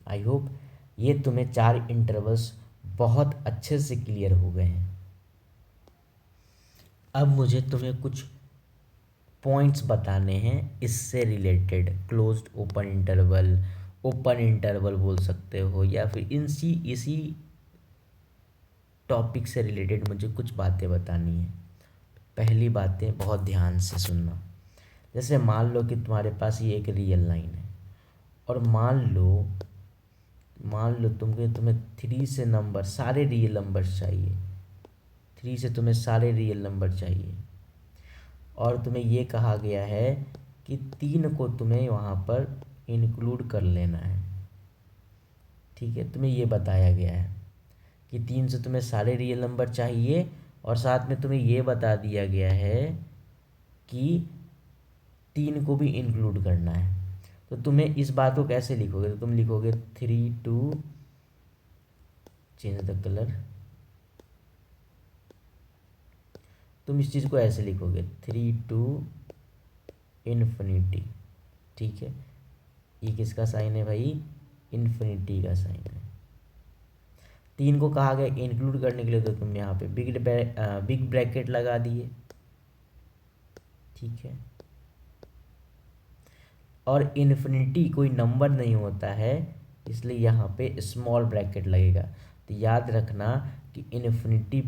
आई होप ये तुम्हें 4 इंटरवल्स बहुत अच्छे से क्लियर हो गए हैं। अब मुझे तुम्हें कुछ पॉइंट्स बताने हैं इससे related, closed open interval, open interval बोल सकते हो, या फिर इसी टॉपिक से रिलेटेड मुझे कुछ बातें बतानी है। पहली बातें बहुत ध्यान से सुनना। जैसे मान लो कि तुम्हारे पास ये एक रियल लाइन है, और मान लो तुम्हें 3 से नंबर सारे रियल नंबर चाहिए, 3 से तुम्हें सारे रियल नंबर चाहिए, और तुम्हें ये कहा गया है कि 3 को तुम्हें वहाँ पर इंक्लूड कर लेना है। ठीक है, तुम्हें ये बताया गया है कि 3 से तुम्हें सारे रियल नंबर चाहिए, और साथ में तुम्हें ये बता दिया गया है कि 3 को भी इंक्लूड करना है। तो तुम्हें इस बात को कैसे लिखोगे? तो तुम लिखोगे 3 टू, चेंज द कलर, तुम इस चीज़ को ऐसे लिखोगे 3 टू इन्फिनिटी। ठीक है, ये किसका साइन है भाई? इन्फिनिटी का साइन है। 3 को कहा गया इंक्लूड करने के लिए, तो तुम यहाँ पे बिग ब्रैकेट लगा दिए। ठीक है, और इन्फिनिटी कोई नंबर नहीं होता है, इसलिए यहाँ पे स्मॉल ब्रैकेट लगेगा। तो याद रखना कि इन्फिनिटी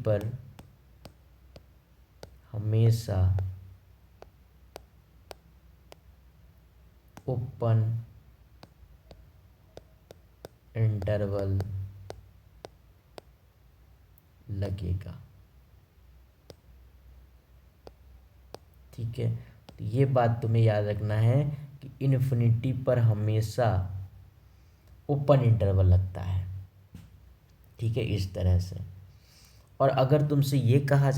पर हमेशा ओपन इंटरवल लगेगा। ठीक है, तो ये बात तुम्हें याद रखना है कि इन्फिनिटी पर हमेशा ओपन इंटरवल लगता है। ठीक है, इस तरह से। और अगर तुमसे ये कहा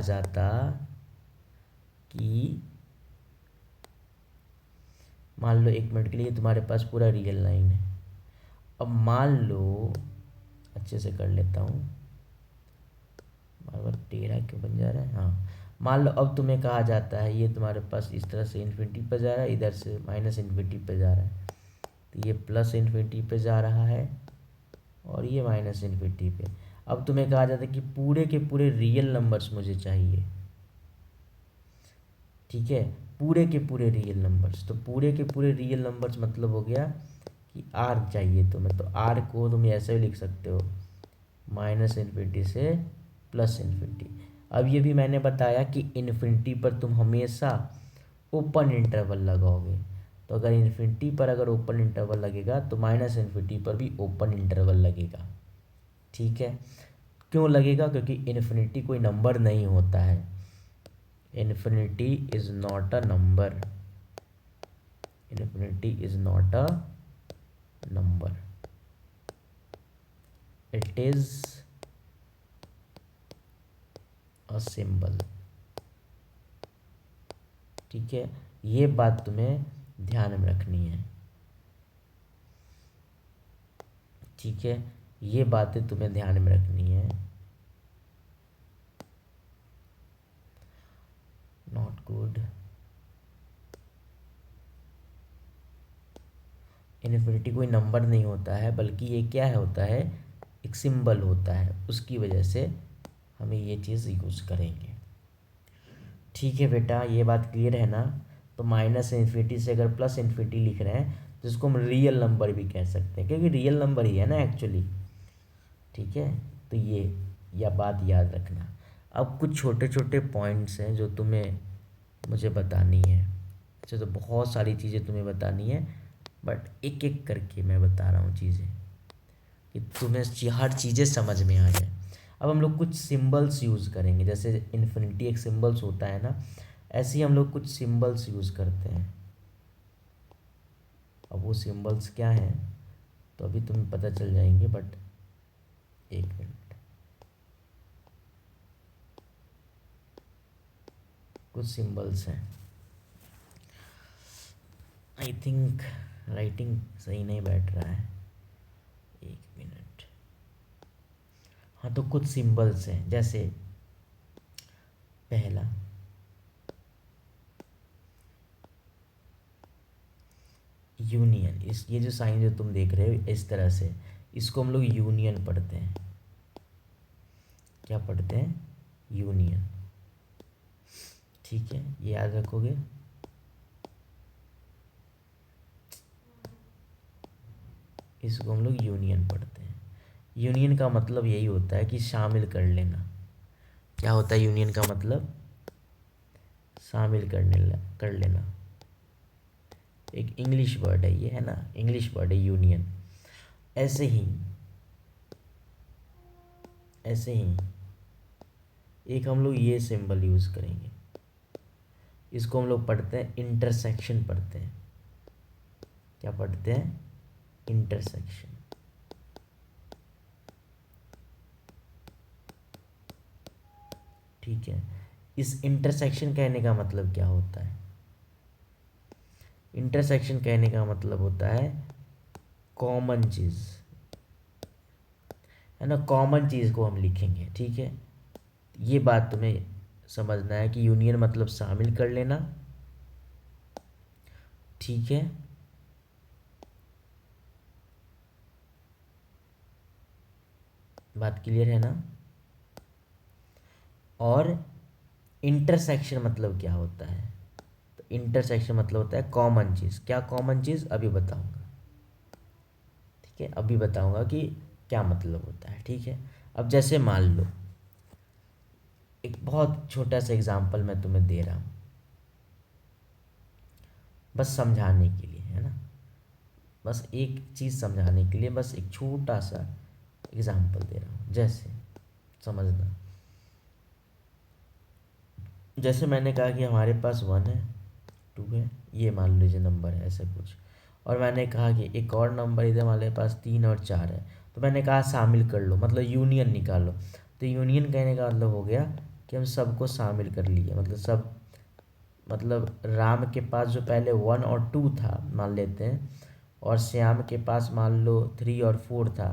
जाता कि मान लो 1 मिनट के लिए तुम्हारे पास पूरा रियल लाइन है, अब मान लो, अच्छे से कर लेता हूँ, बार बार 13 क्यों बन जा रहा है? हाँ, मान लो अब तुम्हें कहा जाता है ये तुम्हारे पास इस तरह से इन्फिनिटी पर जा रहा है, इधर से माइनस इन्फिनिटी पर जा रहा है, तो ये प्लस इन्फिनिटी पे जा रहा है, और ये माइनस इन्फिनिटी पे। अब तुम्हें कहा जाता है कि पूरे के पूरे रियल नंबर्स मुझे चाहिए। ठीक है, पूरे के पूरे रियल नंबर्स, तो पूरे के पूरे रियल नंबर्स मतलब हो गया कि आर चाहिए तुम्हें। तो आर को तुम ऐसे भी लिख सकते हो, माइनस इन्फिनिटी से प्लस इन्फिनिटी। अब ये भी मैंने बताया कि इन्फिनिटी पर तुम हमेशा ओपन इंटरवल लगाओगे। तो अगर इन्फिनिटी पर अगर ओपन इंटरवल लगेगा, तो माइनस इन्फिनिटी पर भी ओपन इंटरवल लगेगा। ठीक है, क्यों लगेगा? क्योंकि इन्फिनिटी कोई नंबर नहीं होता है। Infinity is not a number. Infinity is not a number, it is a symbol. ठीक है, ये बात तुम्हें ध्यान में रखनी है। ठीक है, ये बातें तुम्हें ध्यान में रखनी है। Not good. इन्फिनिटी कोई नंबर नहीं होता है, बल्कि ये क्या है होता है, एक सिंबल होता है। उसकी वजह से हमें ये चीज़ यूज़ करेंगे। ठीक है बेटा, ये बात क्लियर है ना? तो माइनस इन्फिनिटी से अगर प्लस इन्फिनिटी लिख रहे हैं, तो इसको हम रियल नंबर भी कह सकते हैं, क्योंकि रियल नंबर ही है ना एक्चुअली। ठीक है, तो यह बात याद रखना। अब कुछ छोटे छोटे पॉइंट्स हैं जो तुम्हें मुझे बतानी है। अच्छा, तो बहुत सारी चीज़ें तुम्हें बतानी है, बट एक एक करके मैं बता रहा हूँ चीज़ें, कि तुम्हें हर चीज़ें समझ में आ जाए। अब हम लोग कुछ सिंबल्स यूज़ करेंगे, जैसे इन्फिनिटी एक सिंबल्स होता है ना, ऐसे ही हम लोग कुछ सिंबल्स यूज़ करते हैं। अब वो सिंबल्स क्या हैं तो अभी तुम्हें पता चल जाएंगे, बट 1 मिनट। कुछ सिंबल्स हैं, आई थिंक राइटिंग सही नहीं बैठ रहा है, 1 मिनट। हाँ, तो कुछ सिंबल्स हैं, जैसे पहला यूनियन। ये जो साइन जो तुम देख रहे हो इस तरह से, इसको हम लोग यूनियन पढ़ते हैं। क्या पढ़ते हैं? यूनियन। ठीक है, ये याद रखोगे। इसको हम लोग यूनियन पढ़ते हैं। यूनियन का मतलब यही होता है कि शामिल कर लेना। क्या होता है यूनियन का मतलब? शामिल कर लेना। एक इंग्लिश वर्ड है ये, है ना, इंग्लिश वर्ड है यूनियन। ऐसे ही एक हम लोग ये सिंबल यूज़ करेंगे। इसको हम लोग पढ़ते हैं इंटरसेक्शन पढ़ते हैं। क्या पढ़ते हैं? इंटरसेक्शन। ठीक है, इस इंटरसेक्शन कहने का मतलब क्या होता है? इंटरसेक्शन कहने का मतलब होता है कॉमन चीज़, है ना, कॉमन चीज़ को हम लिखेंगे। ठीक है, ये बात तुम्हें समझना है कि यूनियन मतलब शामिल कर लेना। ठीक है, बात क्लियर है ना? और इंटरसेक्शन मतलब क्या होता है? तो इंटरसेक्शन मतलब होता है कॉमन चीज़। क्या कॉमन चीज़? अभी बताऊंगा। ठीक है, अभी बताऊंगा कि क्या मतलब होता है। ठीक है, अब जैसे मान लो एक बहुत छोटा सा एग्जांपल मैं तुम्हें दे रहा हूँ, बस समझाने के लिए, है ना, बस एक चीज़ समझाने के लिए, बस एक छोटा सा एग्जांपल दे रहा हूँ। जैसे समझना, जैसे मैंने कहा कि हमारे पास 1 है, 2 है, ये मान लीजिए नंबर है ऐसे कुछ, और मैंने कहा कि एक और नंबर इधर हमारे पास 3 और 4 है, तो मैंने कहा शामिल कर लो, मतलब यूनियन निकालो। तो यूनियन कहने का मतलब हो गया कि हम सबको शामिल कर लिए, मतलब सब, मतलब राम के पास जो पहले 1 और 2 था मान लेते हैं, और श्याम के पास मान लो 3 और 4 था,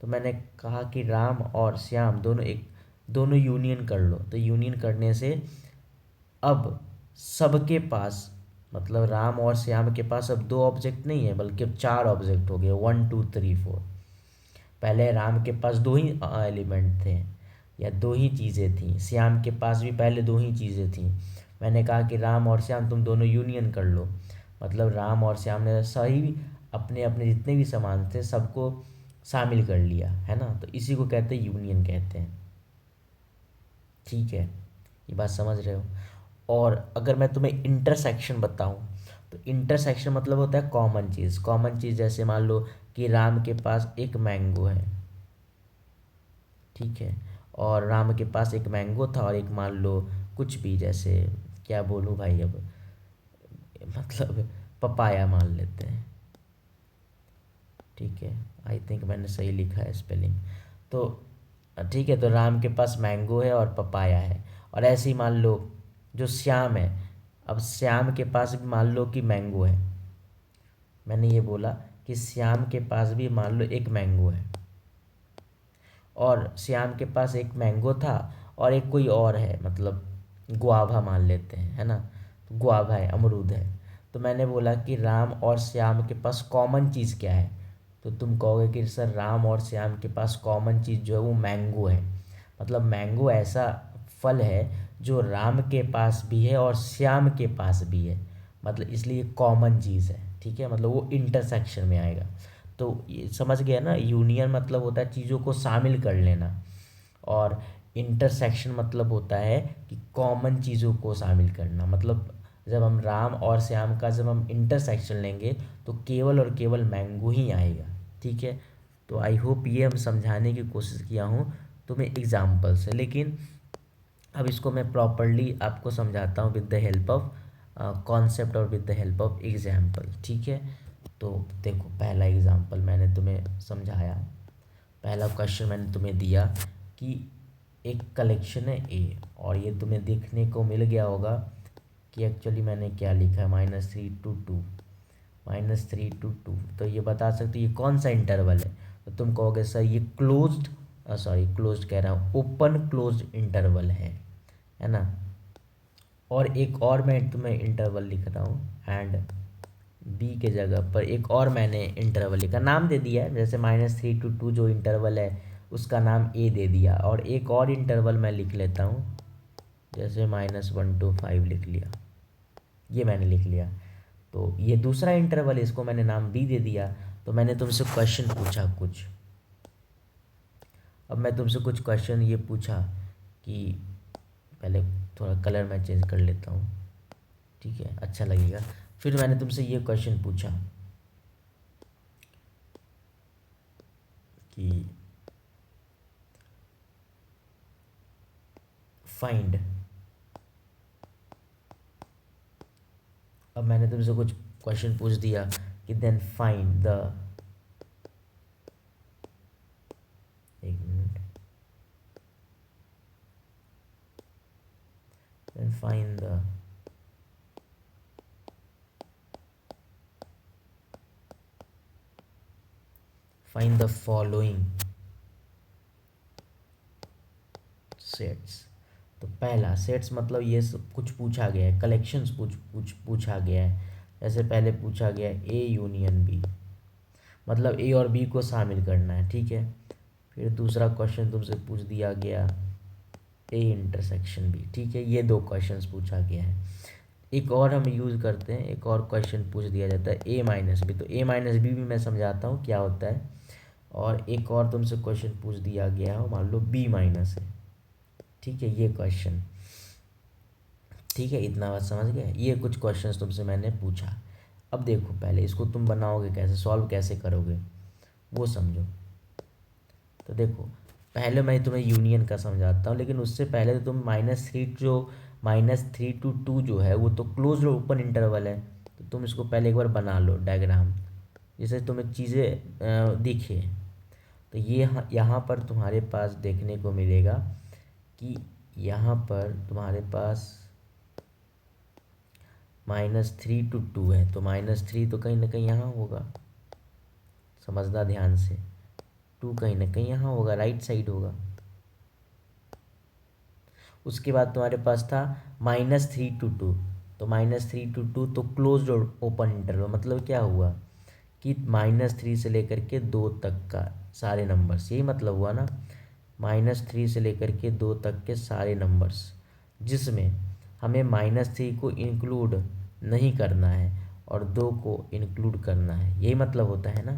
तो मैंने कहा कि राम और श्याम दोनों यूनियन कर लो। तो यूनियन करने से अब सबके पास, मतलब राम और श्याम के पास अब 2 ऑब्जेक्ट नहीं है, बल्कि अब 4 ऑब्जेक्ट हो गए, 1 2 3 4। पहले राम के पास 2 ही एलिमेंट थे, या 2 ही चीज़ें थीं, श्याम के पास भी पहले 2 ही चीज़ें थीं। मैंने कहा कि राम और श्याम तुम दोनों यूनियन कर लो, मतलब राम और श्याम ने सही अपने अपने जितने भी सामान थे सबको शामिल कर लिया, है ना, तो इसी को कहते हैं यूनियन कहते हैं। ठीक है, ये बात समझ रहे हो? और अगर मैं तुम्हें इंटरसेक्शन बताऊं, तो इंटरसेक्शन मतलब होता है कॉमन चीज़। कॉमन चीज़ जैसे मान लो कि राम के पास एक मैंगो है, ठीक है, और राम के पास एक मैंगो था, और एक मान लो कुछ भी, जैसे क्या बोलूँ भाई अब, मतलब पपाया मान लेते हैं। ठीक है, आई थिंक मैंने सही लिखा है स्पेलिंग। तो ठीक है, तो राम के पास मैंगो है और पपाया है, और ऐसे ही मान लो जो श्याम है, अब श्याम के पास भी मान लो कि मैंगो है। मैंने ये बोला कि श्याम के पास भी मान लो एक मैंगो है, और श्याम के पास एक मैंगो था और एक कोई और है, मतलब गुआवा मान लेते हैं, है ना, तो गुआवा है, अमरूद है। तो मैंने बोला कि राम और श्याम के पास कॉमन चीज़ क्या है? तो तुम कहोगे कि सर राम और श्याम के पास कॉमन चीज़ जो है वो मैंगो है। मतलब मैंगो ऐसा फल है जो राम के पास भी है और श्याम के पास भी है, मतलब इसलिए कॉमन चीज़ है। ठीक है, मतलब वो इंटरसेक्शन में आएगा। तो ये समझ गया ना, यूनियन मतलब होता है चीज़ों को शामिल कर लेना, और इंटरसेक्शन मतलब होता है कि कॉमन चीज़ों को शामिल करना। मतलब जब हम राम और श्याम का जब हम इंटरसेक्शन लेंगे तो केवल और केवल मैंगो ही आएगा। ठीक है, तो आई होप ये हम समझाने की कोशिश किया हूँ तुम्हें एग्जाम्पल से, लेकिन अब इसको मैं प्रॉपरली आपको समझाता हूँ with the help of concept और with the help of example. ठीक है, तो देखो पहला एग्जाम्पल मैंने तुम्हें समझाया, पहला क्वेश्चन मैंने तुम्हें दिया कि एक कलेक्शन है ए, और ये तुम्हें देखने को मिल गया होगा कि एक्चुअली मैंने क्या लिखा है, -3 to 2, तो ये बता सकते हो ये कौन सा इंटरवल है? तो तुम कहोगे सर ये क्लोज्ड, सॉरी क्लोज्ड कह रहा हूँ, ओपन क्लोज्ड इंटरवल है ना। और एक और मैं तुम्हें इंटरवल लिख रहा हूँ, एंड बी के जगह पर एक और मैंने इंटरवल लिखा, नाम दे दिया है, जैसे -3 to 2 जो इंटरवल है उसका नाम ए दे दिया, और एक और इंटरवल मैं लिख लेता हूँ जैसे -1 to 5 लिख लिया, ये मैंने लिख लिया। तो ये दूसरा इंटरवल है, इसको मैंने नाम बी दे दिया। तो मैंने तुमसे क्वेश्चन पूछा कुछ, अब मैं तुमसे कुछ क्वेश्चन ये पूछा कि पहले थोड़ा कलर मैं चेंज कर लेता हूँ, ठीक है, अच्छा लगेगा। फिर मैंने तुमसे ये क्वेश्चन पूछा कि फाइंड, अब मैंने तुमसे कुछ क्वेश्चन पूछ दिया कि देन फाइंड द, एक minute, then find the following sets. तो पहला सेट्स मतलब ये सब कुछ पूछा गया है, कलेक्शंस पूछा गया है। जैसे पहले पूछा गया ए यूनियन बी, मतलब ए और बी को शामिल करना है, ठीक है। फिर दूसरा क्वेश्चन तुमसे पूछ दिया गया ए इंटरसेक्शन बी, ठीक है। ये दो क्वेश्चंस पूछा गया है। एक और हम यूज़ करते हैं, एक और क्वेश्चन पूछ दिया जाता है ए माइनस बी। तो ए माइनस बी भी मैं समझाता हूँ क्या होता है। और एक और तुमसे क्वेश्चन पूछ दिया गया हो, मान लो बी माइनस है, ठीक है, ये क्वेश्चन, ठीक है, इतना बात समझ गए। ये कुछ क्वेश्चंस तुमसे मैंने पूछा। अब देखो पहले इसको तुम बनाओगे कैसे, सॉल्व कैसे करोगे वो समझो। तो देखो पहले मैं तुम्हें यूनियन का समझाता हूँ, लेकिन उससे पहले तो तुम -3 to 2 जो है वो तो क्लोज ओपन इंटरवल है। तो तुम इसको पहले एक बार बना लो डायग्राम, जिससे तुम्हें चीज़ें दिखे। तो ये यहाँ पर तुम्हारे पास देखने को मिलेगा कि यहाँ पर तुम्हारे पास -3 to 2 है। तो -3 तो कहीं ना कहीं यहाँ होगा, समझना ध्यान से। 2 कहीं ना कहीं यहाँ होगा, राइट साइड होगा। उसके बाद तुम्हारे पास था -3 to 2। तो -3 to 2 तो क्लोज्ड ओपन इंटरवल, मतलब क्या हुआ कि -3 से लेकर के 2 तक का सारे नंबर्स, यही मतलब हुआ ना। -3 से लेकर के 2 तक के सारे नंबर्स, जिसमें हमें -3 को इंक्लूड नहीं करना है और 2 को इंक्लूड करना है, यही मतलब होता है ना।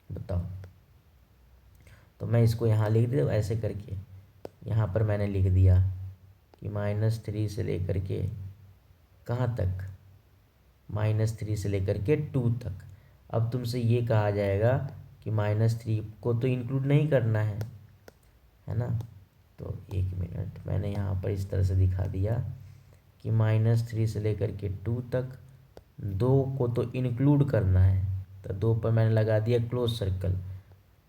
बताओ, तो मैं इसको यहाँ लिख दे ऐसे करके, यहाँ पर मैंने लिख दिया कि -3 से लेकर के कहाँ तक, -3 से लेकर के 2 तक। अब तुमसे ये कहा जाएगा कि -3 को तो इंक्लूड नहीं करना है ना। तो एक मिनट, मैंने यहाँ पर इस तरह से दिखा दिया कि -3 से लेकर के 2 तक 2 को तो इंक्लूड करना है। तो 2 पर मैंने लगा दिया क्लोज सर्कल,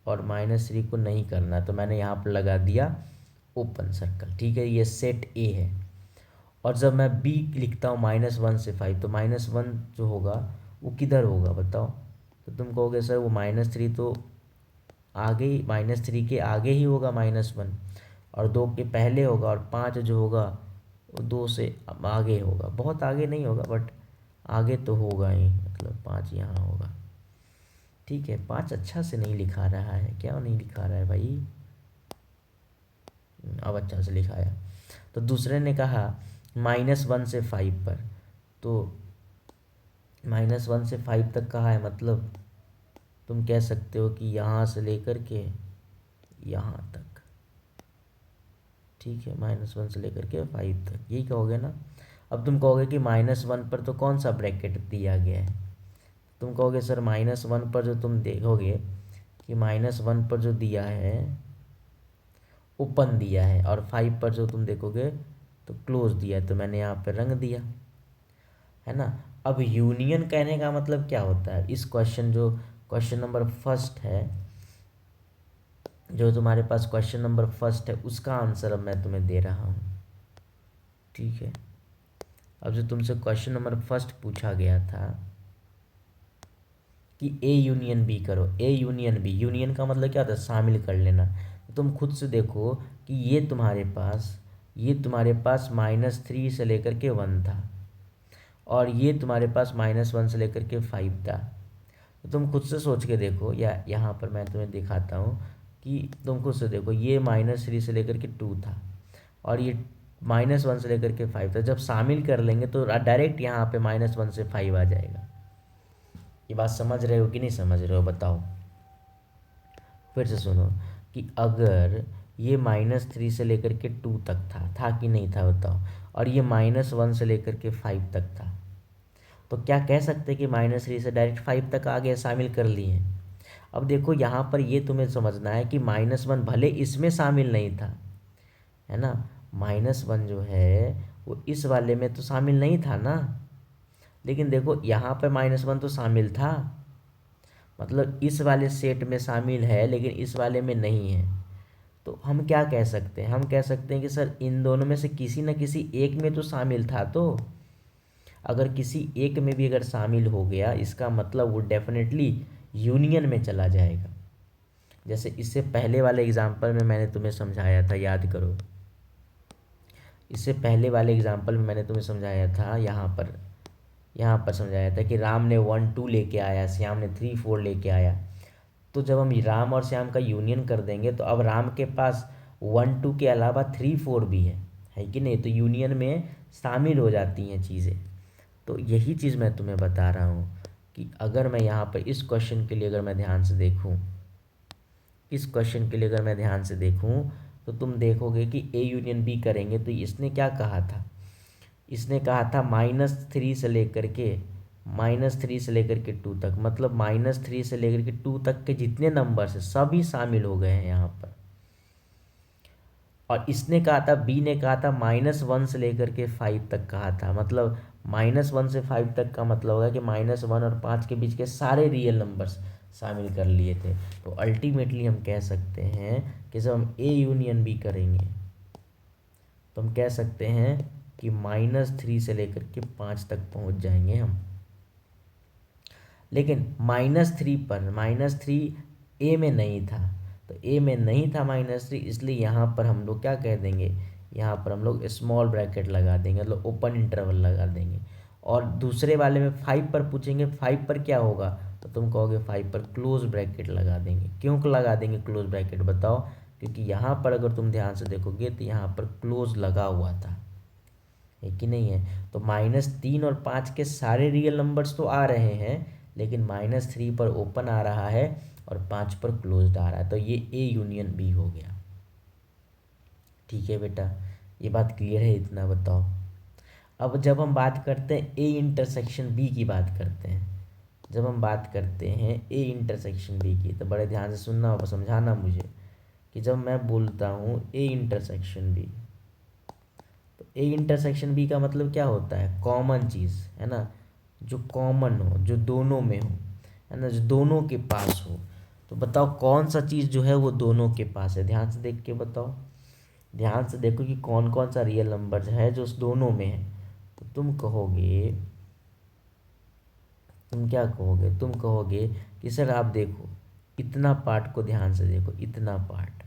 और -3 को नहीं करना, तो मैंने यहाँ पर लगा दिया ओपन सर्कल, ठीक है। ये सेट ए है। और जब मैं बी लिखता हूँ -1 से 5, तो -1 जो होगा वो किधर होगा बताओ। तो तुम कहोगे सर वो -3 तो आगे ही, -3 के आगे ही होगा -1, और 2 के पहले होगा, और 5 जो होगा वो 2 से आगे होगा, बहुत आगे नहीं होगा बट आगे तो होगा ही, मतलब 5 यहाँ होगा, ठीक है। 5 अच्छा से नहीं लिखा रहा है, क्या नहीं लिखा रहा है भाई, अब अच्छा से लिखाया। तो दूसरे ने कहा -1 से 5 पर, तो -1 से 5 तक कहा है, मतलब तुम कह सकते हो कि यहाँ से लेकर के यहाँ तक, ठीक है, -1 से लेकर के 5 तक, यही कहोगे ना। अब तुम कहोगे कि -1 पर तो कौन सा ब्रैकेट दिया गया है। तुम कहोगे सर -1 पर जो तुम देखोगे कि -1 पर जो दिया है ओपन दिया है, और 5 पर जो तुम देखोगे तो क्लोज दिया है, तो मैंने यहाँ पे रंग दिया है ना। अब यूनियन कहने का मतलब क्या होता है, इस क्वेश्चन जो क्वेश्चन नंबर फर्स्ट है, जो तुम्हारे पास क्वेश्चन नंबर फर्स्ट है, उसका आंसर अब मैं तुम्हें दे रहा हूँ, ठीक है। अब जो तुमसे क्वेश्चन नंबर फर्स्ट पूछा गया था कि ए यूनियन बी करो, ए यूनियन बी, यूनियन का मतलब क्या होता है, शामिल कर लेना। तो तुम खुद से देखो कि ये तुम्हारे पास -3 से लेकर के 1 था, और ये तुम्हारे पास -1 से लेकर के 5 था। तो तुम खुद से सोच के देखो, या यहाँ पर मैं तुम्हें दिखाता हूँ कि तुम खुद से देखो, ये -3 से लेकर के 2 था, और ये -1 से लेकर के 5 तक जब शामिल कर लेंगे तो डायरेक्ट यहाँ पे -1 से 5 आ जाएगा। ये बात समझ रहे हो कि नहीं समझ रहे हो बताओ। फिर से सुनो कि अगर ये -3 से लेकर के 2 तक था कि नहीं था बताओ, और ये -1 से लेकर के 5 तक था, तो क्या कह सकते कि -3 से डायरेक्ट 5 तक आ गया, शामिल कर लिए। अब देखो यहाँ पर ये तुम्हें समझना है कि -1 भले इसमें शामिल नहीं था, है ना, -1 जो है वो इस वाले में तो शामिल नहीं था ना, लेकिन देखो यहाँ पे -1 तो शामिल था, मतलब इस वाले सेट में शामिल है लेकिन इस वाले में नहीं है। तो हम क्या कह सकते हैं, हम कह सकते हैं कि सर इन दोनों में से किसी न किसी एक में तो शामिल था। तो अगर किसी एक में भी अगर शामिल हो गया, इसका मतलब वो डेफिनेटली यूनियन में चला जाएगा। जैसे इससे पहले वाले एग्जाम्पल में मैंने तुम्हें समझाया था, याद करो, इससे पहले वाले एग्जाम्पल में मैंने तुम्हें समझाया था, यहाँ पर समझाया था कि राम ने 1 2 लेके आया, श्याम ने 3 4 लेके आया। तो जब हम राम और श्याम का यूनियन कर देंगे तो अब राम के पास 1 2 के अलावा 3 4 भी है कि नहीं, तो यूनियन में शामिल हो जाती हैं चीज़ें। तो यही चीज़ मैं तुम्हें बता रहा हूँ कि अगर मैं यहाँ पर इस क्वेश्चन के लिए अगर मैं ध्यान से देखूँ, इस क्वेश्चन के लिए अगर मैं ध्यान से देखूँ तो तुम देखोगे कि ए यूनियन बी करेंगे तो इसने क्या कहा था, इसने कहा था -3 से लेकर के -2 तक, मतलब -3 से लेकर के 2 तक के जितने नंबर्स हैं सभी शामिल हो गए हैं यहाँ पर। और इसने कहा था, बी ने कहा था -1 से लेकर के 5 तक कहा था, मतलब -1 से 5 तक का मतलब होगा कि -1 और 5 के बीच के सारे रियल नंबर्स शामिल कर लिए थे। तो अल्टीमेटली हम कह सकते हैं कि जब हम ए यूनियन बी करेंगे तो हम कह सकते हैं कि -3 से लेकर के 5 तक पहुंच जाएंगे हम। लेकिन -3 ए में नहीं था, तो ए में नहीं था -3, इसलिए यहाँ पर हम लोग क्या कह देंगे, यहाँ पर हम लोग स्मॉल ब्रैकेट लगा देंगे, मतलब ओपन इंटरवल लगा देंगे। और दूसरे वाले में 5 पर पूछेंगे, 5 पर क्या होगा, तो तुम कहोगे 5 पर क्लोज ब्रैकेट लगा देंगे। क्यों लगा देंगे क्लोज ब्रैकेट बताओ, क्योंकि यहाँ पर अगर तुम ध्यान से देखोगे तो यहाँ पर क्लोज लगा हुआ था, है कि नहीं है। तो -3 और 5 के सारे रियल नंबर्स तो आ रहे हैं, लेकिन -3 पर ओपन आ रहा है और 5 पर क्लोज्ड आ रहा है, तो ये ए यूनियन बी हो गया। ठीक है बेटा, ये बात क्लियर है, इतना बताओ। अब जब हम बात करते हैं ए इंटरसेक्शन बी की बात करते हैं, जब हम बात करते हैं ए इंटरसेक्शन बी की, तो बड़े ध्यान से सुनना होगा, समझाना मुझे कि जब मैं बोलता हूँ ए इंटरसेक्शन बी, तो ए इंटरसेक्शन बी का मतलब क्या होता है, कॉमन चीज़, है ना, जो कॉमन हो, जो दोनों में हो, है ना, जो दोनों के पास हो। तो बताओ कौन सा चीज़ जो है वो दोनों के पास है, ध्यान से देख के बताओ, ध्यान से देखो कि कौन कौन सा रियल नंबर है जो उस दोनों में है। तो तुम कहोगे, तुम क्या कहोगे, तुम कहोगे कि सर आप देखो, इतना पार्ट को ध्यान से देखो, इतना पार्ट,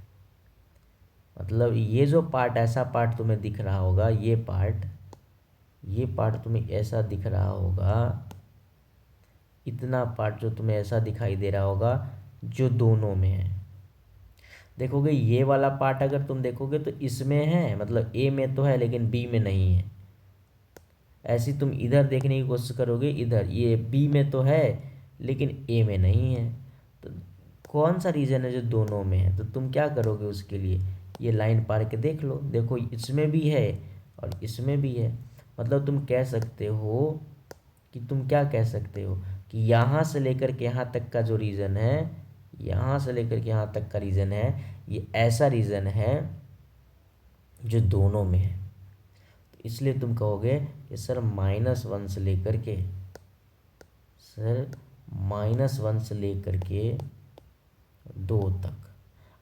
मतलब ये जो पार्ट, ऐसा पार्ट तुम्हें दिख रहा होगा, ये पार्ट तुम्हें ऐसा दिख रहा होगा, इतना पार्ट जो तुम्हें ऐसा दिखाई दे रहा होगा जो दोनों में है। देखोगे ये वाला पार्ट अगर तुम देखोगे तो इसमें है, मतलब ए में तो है लेकिन बी में नहीं है। ऐसी तुम इधर देखने की कोशिश करोगे, इधर ये बी में तो है लेकिन ए में नहीं है। तो कौन सा रीज़न है जो दोनों में है, तो तुम क्या करोगे उसके लिए, ये लाइन पार के देख लो, देखो इसमें भी है और इसमें भी है। मतलब तुम कह सकते हो कि तुम क्या कह सकते हो कि यहाँ से लेकर के यहाँ तक का जो रीज़न है, यहाँ से लेकर के यहाँ तक का रीज़न है, ये ऐसा रीज़न है जो दोनों में है। तो इसलिए तुम कहोगे कि सर -1 से लेकर के, सर -1 से लेकर के 2 तक।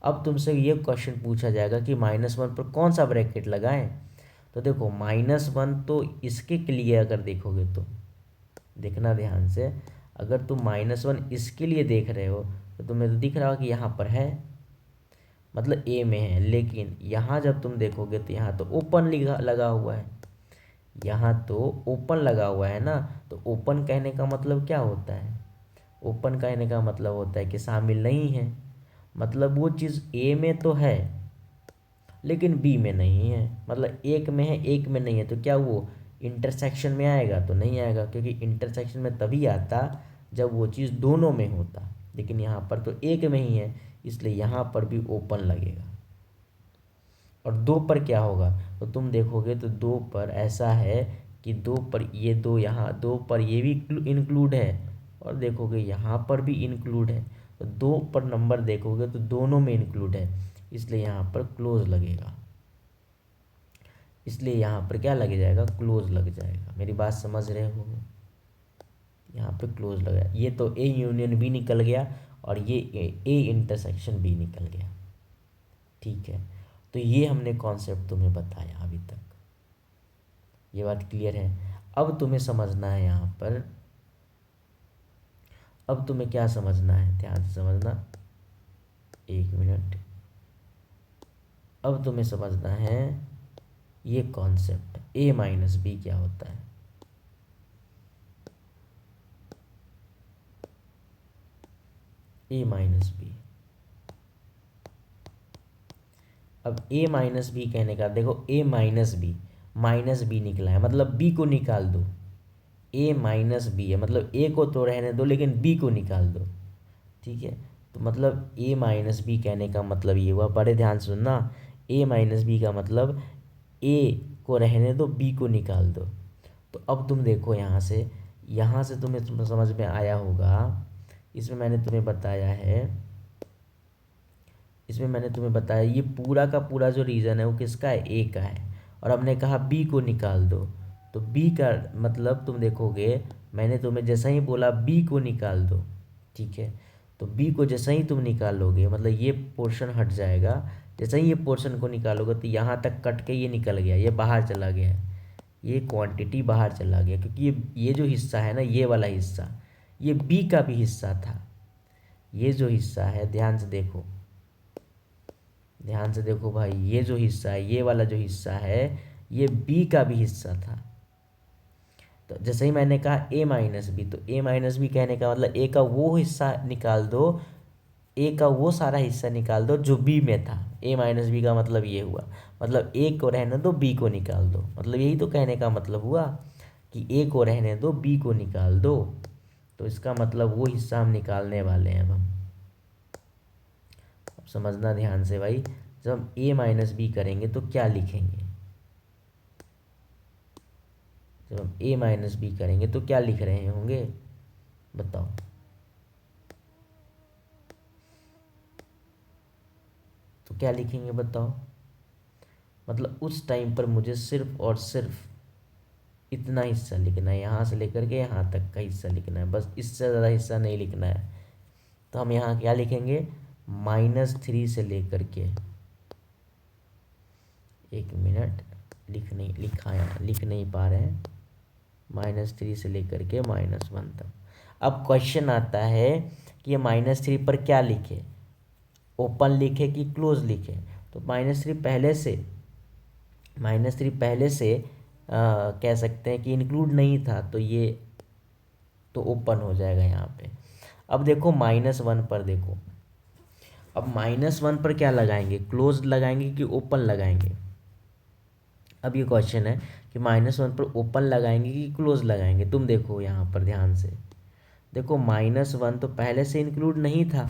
अब तुमसे ये क्वेश्चन पूछा जाएगा कि -1 पर कौन सा ब्रैकेट लगाएं। तो देखो -1 तो इसके लिए अगर देखोगे तो देखना ध्यान से, अगर तुम -1 इसके लिए देख रहे हो तो तुम्हें तो दिख रहा हो कि यहाँ पर है, मतलब ए में है, लेकिन यहाँ जब तुम देखोगे तो यहाँ तो ओपन लगा हुआ है, यहाँ तो ओपन लगा हुआ है ना। तो ओपन कहने का मतलब क्या होता है, ओपन कहने का मतलब होता है कि शामिल नहीं है, मतलब वो चीज़ ए में तो है लेकिन बी में नहीं है, मतलब एक में है एक में नहीं है, तो क्या वो इंटरसेक्शन में आएगा? तो नहीं आएगा, क्योंकि इंटरसेक्शन में तभी आता जब वो चीज़ दोनों में होता, लेकिन यहाँ पर तो एक में ही है, इसलिए यहाँ पर भी ओपन लगेगा। और दो पर क्या होगा? तो तुम देखोगे तो दो पर ऐसा है कि दो पर ये दो, यहाँ दो पर ये भी इंक्लूड है, और देखोगे यहाँ पर भी इंक्लूड है, तो दो पर नंबर देखोगे तो दोनों में इंक्लूड है, इसलिए यहाँ पर क्लोज लगेगा। इसलिए यहाँ पर क्या लग जाएगा? क्लोज लग जाएगा। मेरी बात समझ रहे हो? यहाँ पे क्लोज लगा, ये तो ए यूनियन बी निकल गया और ये ए इंटरसेक्शन बी निकल गया। ठीक है, तो ये हमने कॉन्सेप्ट तुम्हें बताया अभी तक, ये बात क्लियर है? अब तुम्हें समझना है यहाँ पर, अब तुम्हें क्या समझना है, ध्यान से समझना, एक मिनट। अब तुम्हें समझना है ये कॉन्सेप्ट ए माइनस बी क्या होता है। ए माइनस बी, अब ए माइनस बी कहने का देखो, ए माइनस बी निकला है, मतलब बी को निकाल दो। ए माइनस बी है, मतलब ए को तो रहने दो लेकिन बी को निकाल दो। ठीक है, तो मतलब ए माइनस बी कहने का मतलब ये हुआ, बड़े ध्यान से सुनना, ए माइनस बी का मतलब ए को रहने दो, बी को निकाल दो। तो अब तुम देखो यहाँ से तुम्हें समझ में आया होगा, इसमें मैंने तुम्हें बताया है, इसमें मैंने तुम्हें बताया ये पूरा का पूरा जो रीज़न है वो किसका है? ए का है। और हमने कहा बी को निकाल दो, तो बी का मतलब तुम देखोगे, मैंने तुम्हें जैसा ही बोला बी को निकाल दो, ठीक है, तो बी को जैसा ही तुम निकालोगे मतलब ये पोर्शन हट जाएगा, जैसे ही ये पोर्शन को निकालोगे तो यहाँ तक कट के ये निकल गया, ये बाहर चला गया, ये क्वांटिटी बाहर चला गया, क्योंकि ये जो हिस्सा है ना, ये वाला हिस्सा ये बी का भी हिस्सा था। ये जो हिस्सा है ध्यान से देखो, ध्यान से देखो भाई, ये जो हिस्सा है, ये वाला जो हिस्सा है, ये बी का भी हिस्सा था। तो जैसे ही मैंने कहा ए माइनस बी, तो ए माइनस बी कहने का मतलब ए का वो हिस्सा निकाल दो, ए का वो सारा हिस्सा निकाल दो जो बी में था। ए माइनस बी का मतलब ये हुआ, मतलब ए को रहने दो, बी को निकाल दो, मतलब यही तो कहने का मतलब हुआ कि ए को रहने दो, बी को निकाल दो। तो इसका मतलब वो हिस्सा हम निकालने वाले हैं। अब समझना ध्यान से भाई, जब हम ए माइनस बी करेंगे तो क्या लिखेंगे? जब हम ए माइनस बी करेंगे तो क्या लिख रहे होंगे, बताओ? तो क्या लिखेंगे बताओ? मतलब उस टाइम पर मुझे सिर्फ और सिर्फ इतना हिस्सा लिखना है, यहाँ से लेकर के यहाँ तक का हिस्सा लिखना है, बस इससे ज़्यादा हिस्सा नहीं लिखना है। तो हम यहाँ क्या लिखेंगे? -3 से लेकर के, एक मिनट, लिख नहीं पा रहे हैं, -3 से लेकर के -1 तक। अब क्वेश्चन आता है कि ये -3 पर क्या लिखे, ओपन लिखे कि क्लोज लिखे? तो -3 पहले से कह सकते हैं कि इंक्लूड नहीं था, तो ये तो ओपन हो जाएगा यहाँ पे। अब देखो -1 पर देखो, अब -1 पर क्या लगाएंगे, क्लोज लगाएंगे कि ओपन लगाएंगे? अब ये क्वेश्चन है कि -1 पर ओपन लगाएंगे कि क्लोज लगाएंगे। तुम देखो यहाँ पर ध्यान से देखो, -1 तो पहले से इंक्लूड नहीं था।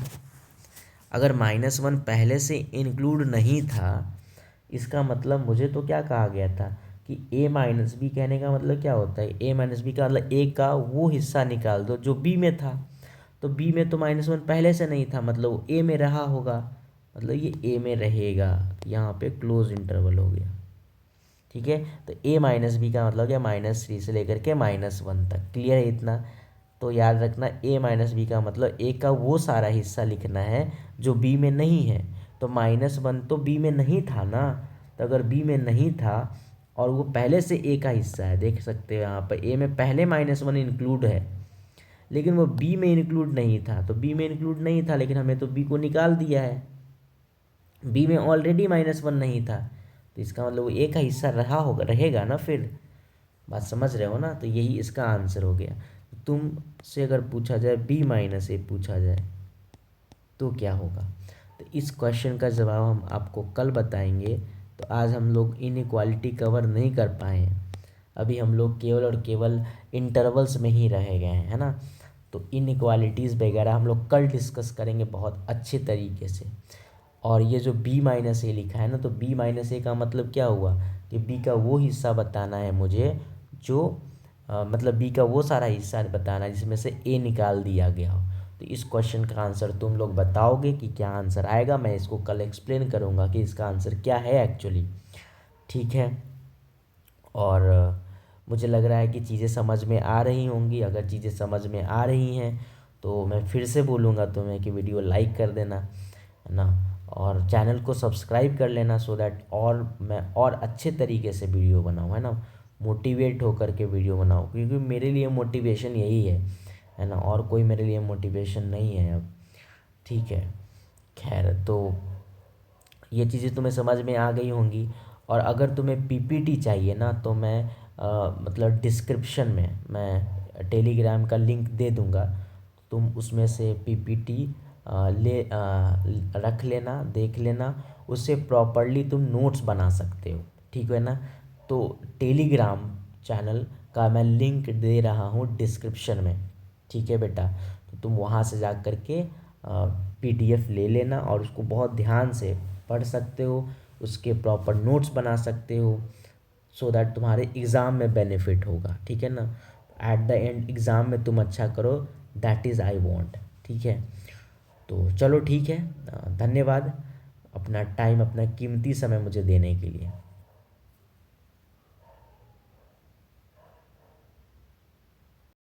अगर -1 पहले से इंक्लूड नहीं था, इसका मतलब मुझे तो क्या कहा गया था कि ए माइनस बी कहने का मतलब क्या होता है? ए माइनस बी का मतलब ए का वो हिस्सा निकाल दो जो बी में था। तो बी में तो -1 पहले से नहीं था, मतलब वो ए में रहा होगा, मतलब ये ए में रहेगा। यहाँ पे क्लोज इंटरवल हो गया। ठीक है, तो ए माइनस बी का मतलब क्या? -3 से लेकर के -1 तक। क्लियर है इतना? तो याद रखना, ए माइनस बी का मतलब ए का वो सारा हिस्सा लिखना है जो बी में नहीं है। तो -1 तो बी में नहीं था ना, तो अगर बी में नहीं था और वो पहले से ए का हिस्सा है, देख सकते हो यहाँ पर ए में पहले -1 इंक्लूड है, लेकिन वो बी में इंक्लूड नहीं था। तो बी में इंक्लूड नहीं था, लेकिन हमें तो बी को निकाल दिया है, बी में ऑलरेडी -1 नहीं था, तो इसका मतलब वो ए का हिस्सा रहा होगा, रहेगा ना। फिर बात समझ रहे हो ना? तो यही इसका आंसर हो गया। तुमसे अगर पूछा जाए B-A पूछा जाए तो क्या होगा, तो इस क्वेश्चन का जवाब हम आपको कल बताएंगे। तो आज हम लोग इनइक्वालिटी कवर नहीं कर पाए हैं। अभी हम लोग केवल और केवल इंटरवल्स में ही रह गए हैं, है ना। तो इनइक्वालिटीज़ वगैरह हम लोग कल डिस्कस करेंगे बहुत अच्छे तरीके से। और ये जो b माइनस ए लिखा है ना, तो b माइनस ए का मतलब क्या हुआ कि b का वो हिस्सा बताना है मुझे जो मतलब b का वो सारा हिस्सा बताना है जिसमें से a निकाल दिया गया हो। तो इस क्वेश्चन का आंसर तुम लोग बताओगे कि क्या आंसर आएगा। मैं इसको कल एक्सप्लेन करूँगा कि इसका आंसर क्या है एक्चुअली, ठीक है। और मुझे लग रहा है कि चीज़ें समझ में आ रही होंगी। अगर चीज़ें समझ में आ रही हैं तो मैं फिर से बोलूँगा तुम्हें कि वीडियो लाइक कर देना, है ना, और चैनल को सब्सक्राइब कर लेना सो दैट और मैं और अच्छे तरीके से वीडियो बनाऊँ, है ना, मोटिवेट होकर के वीडियो बनाऊँ, क्योंकि मेरे लिए मोटिवेशन यही है ना, और कोई मेरे लिए मोटिवेशन नहीं है अब, ठीक है। खैर, तो ये चीज़ें तुम्हें समझ में आ गई होंगी। और अगर तुम्हें पीपीटी चाहिए ना तो मैं मतलब डिस्क्रिप्शन में मैं टेलीग्राम का लिंक दे दूँगा। तुम उसमें से पीपीटी रख लेना, देख लेना, उससे प्रॉपरली तुम नोट्स बना सकते हो, ठीक है ना। तो टेलीग्राम चैनल का मैं लिंक दे रहा हूँ डिस्क्रिप्शन में, ठीक है बेटा। तो तुम वहाँ से जा कर के पीडीएफ ले लेना और उसको बहुत ध्यान से पढ़ सकते हो, उसके प्रॉपर नोट्स बना सकते हो, सो दैट तुम्हारे एग्ज़ाम में बेनिफिट होगा, ठीक है ना। एट द एंड एग्ज़ाम में तुम अच्छा करो, दैट इज़ आई वांट, ठीक है। तो चलो ठीक है, धन्यवाद अपना टाइम, अपना कीमती समय मुझे देने के लिए।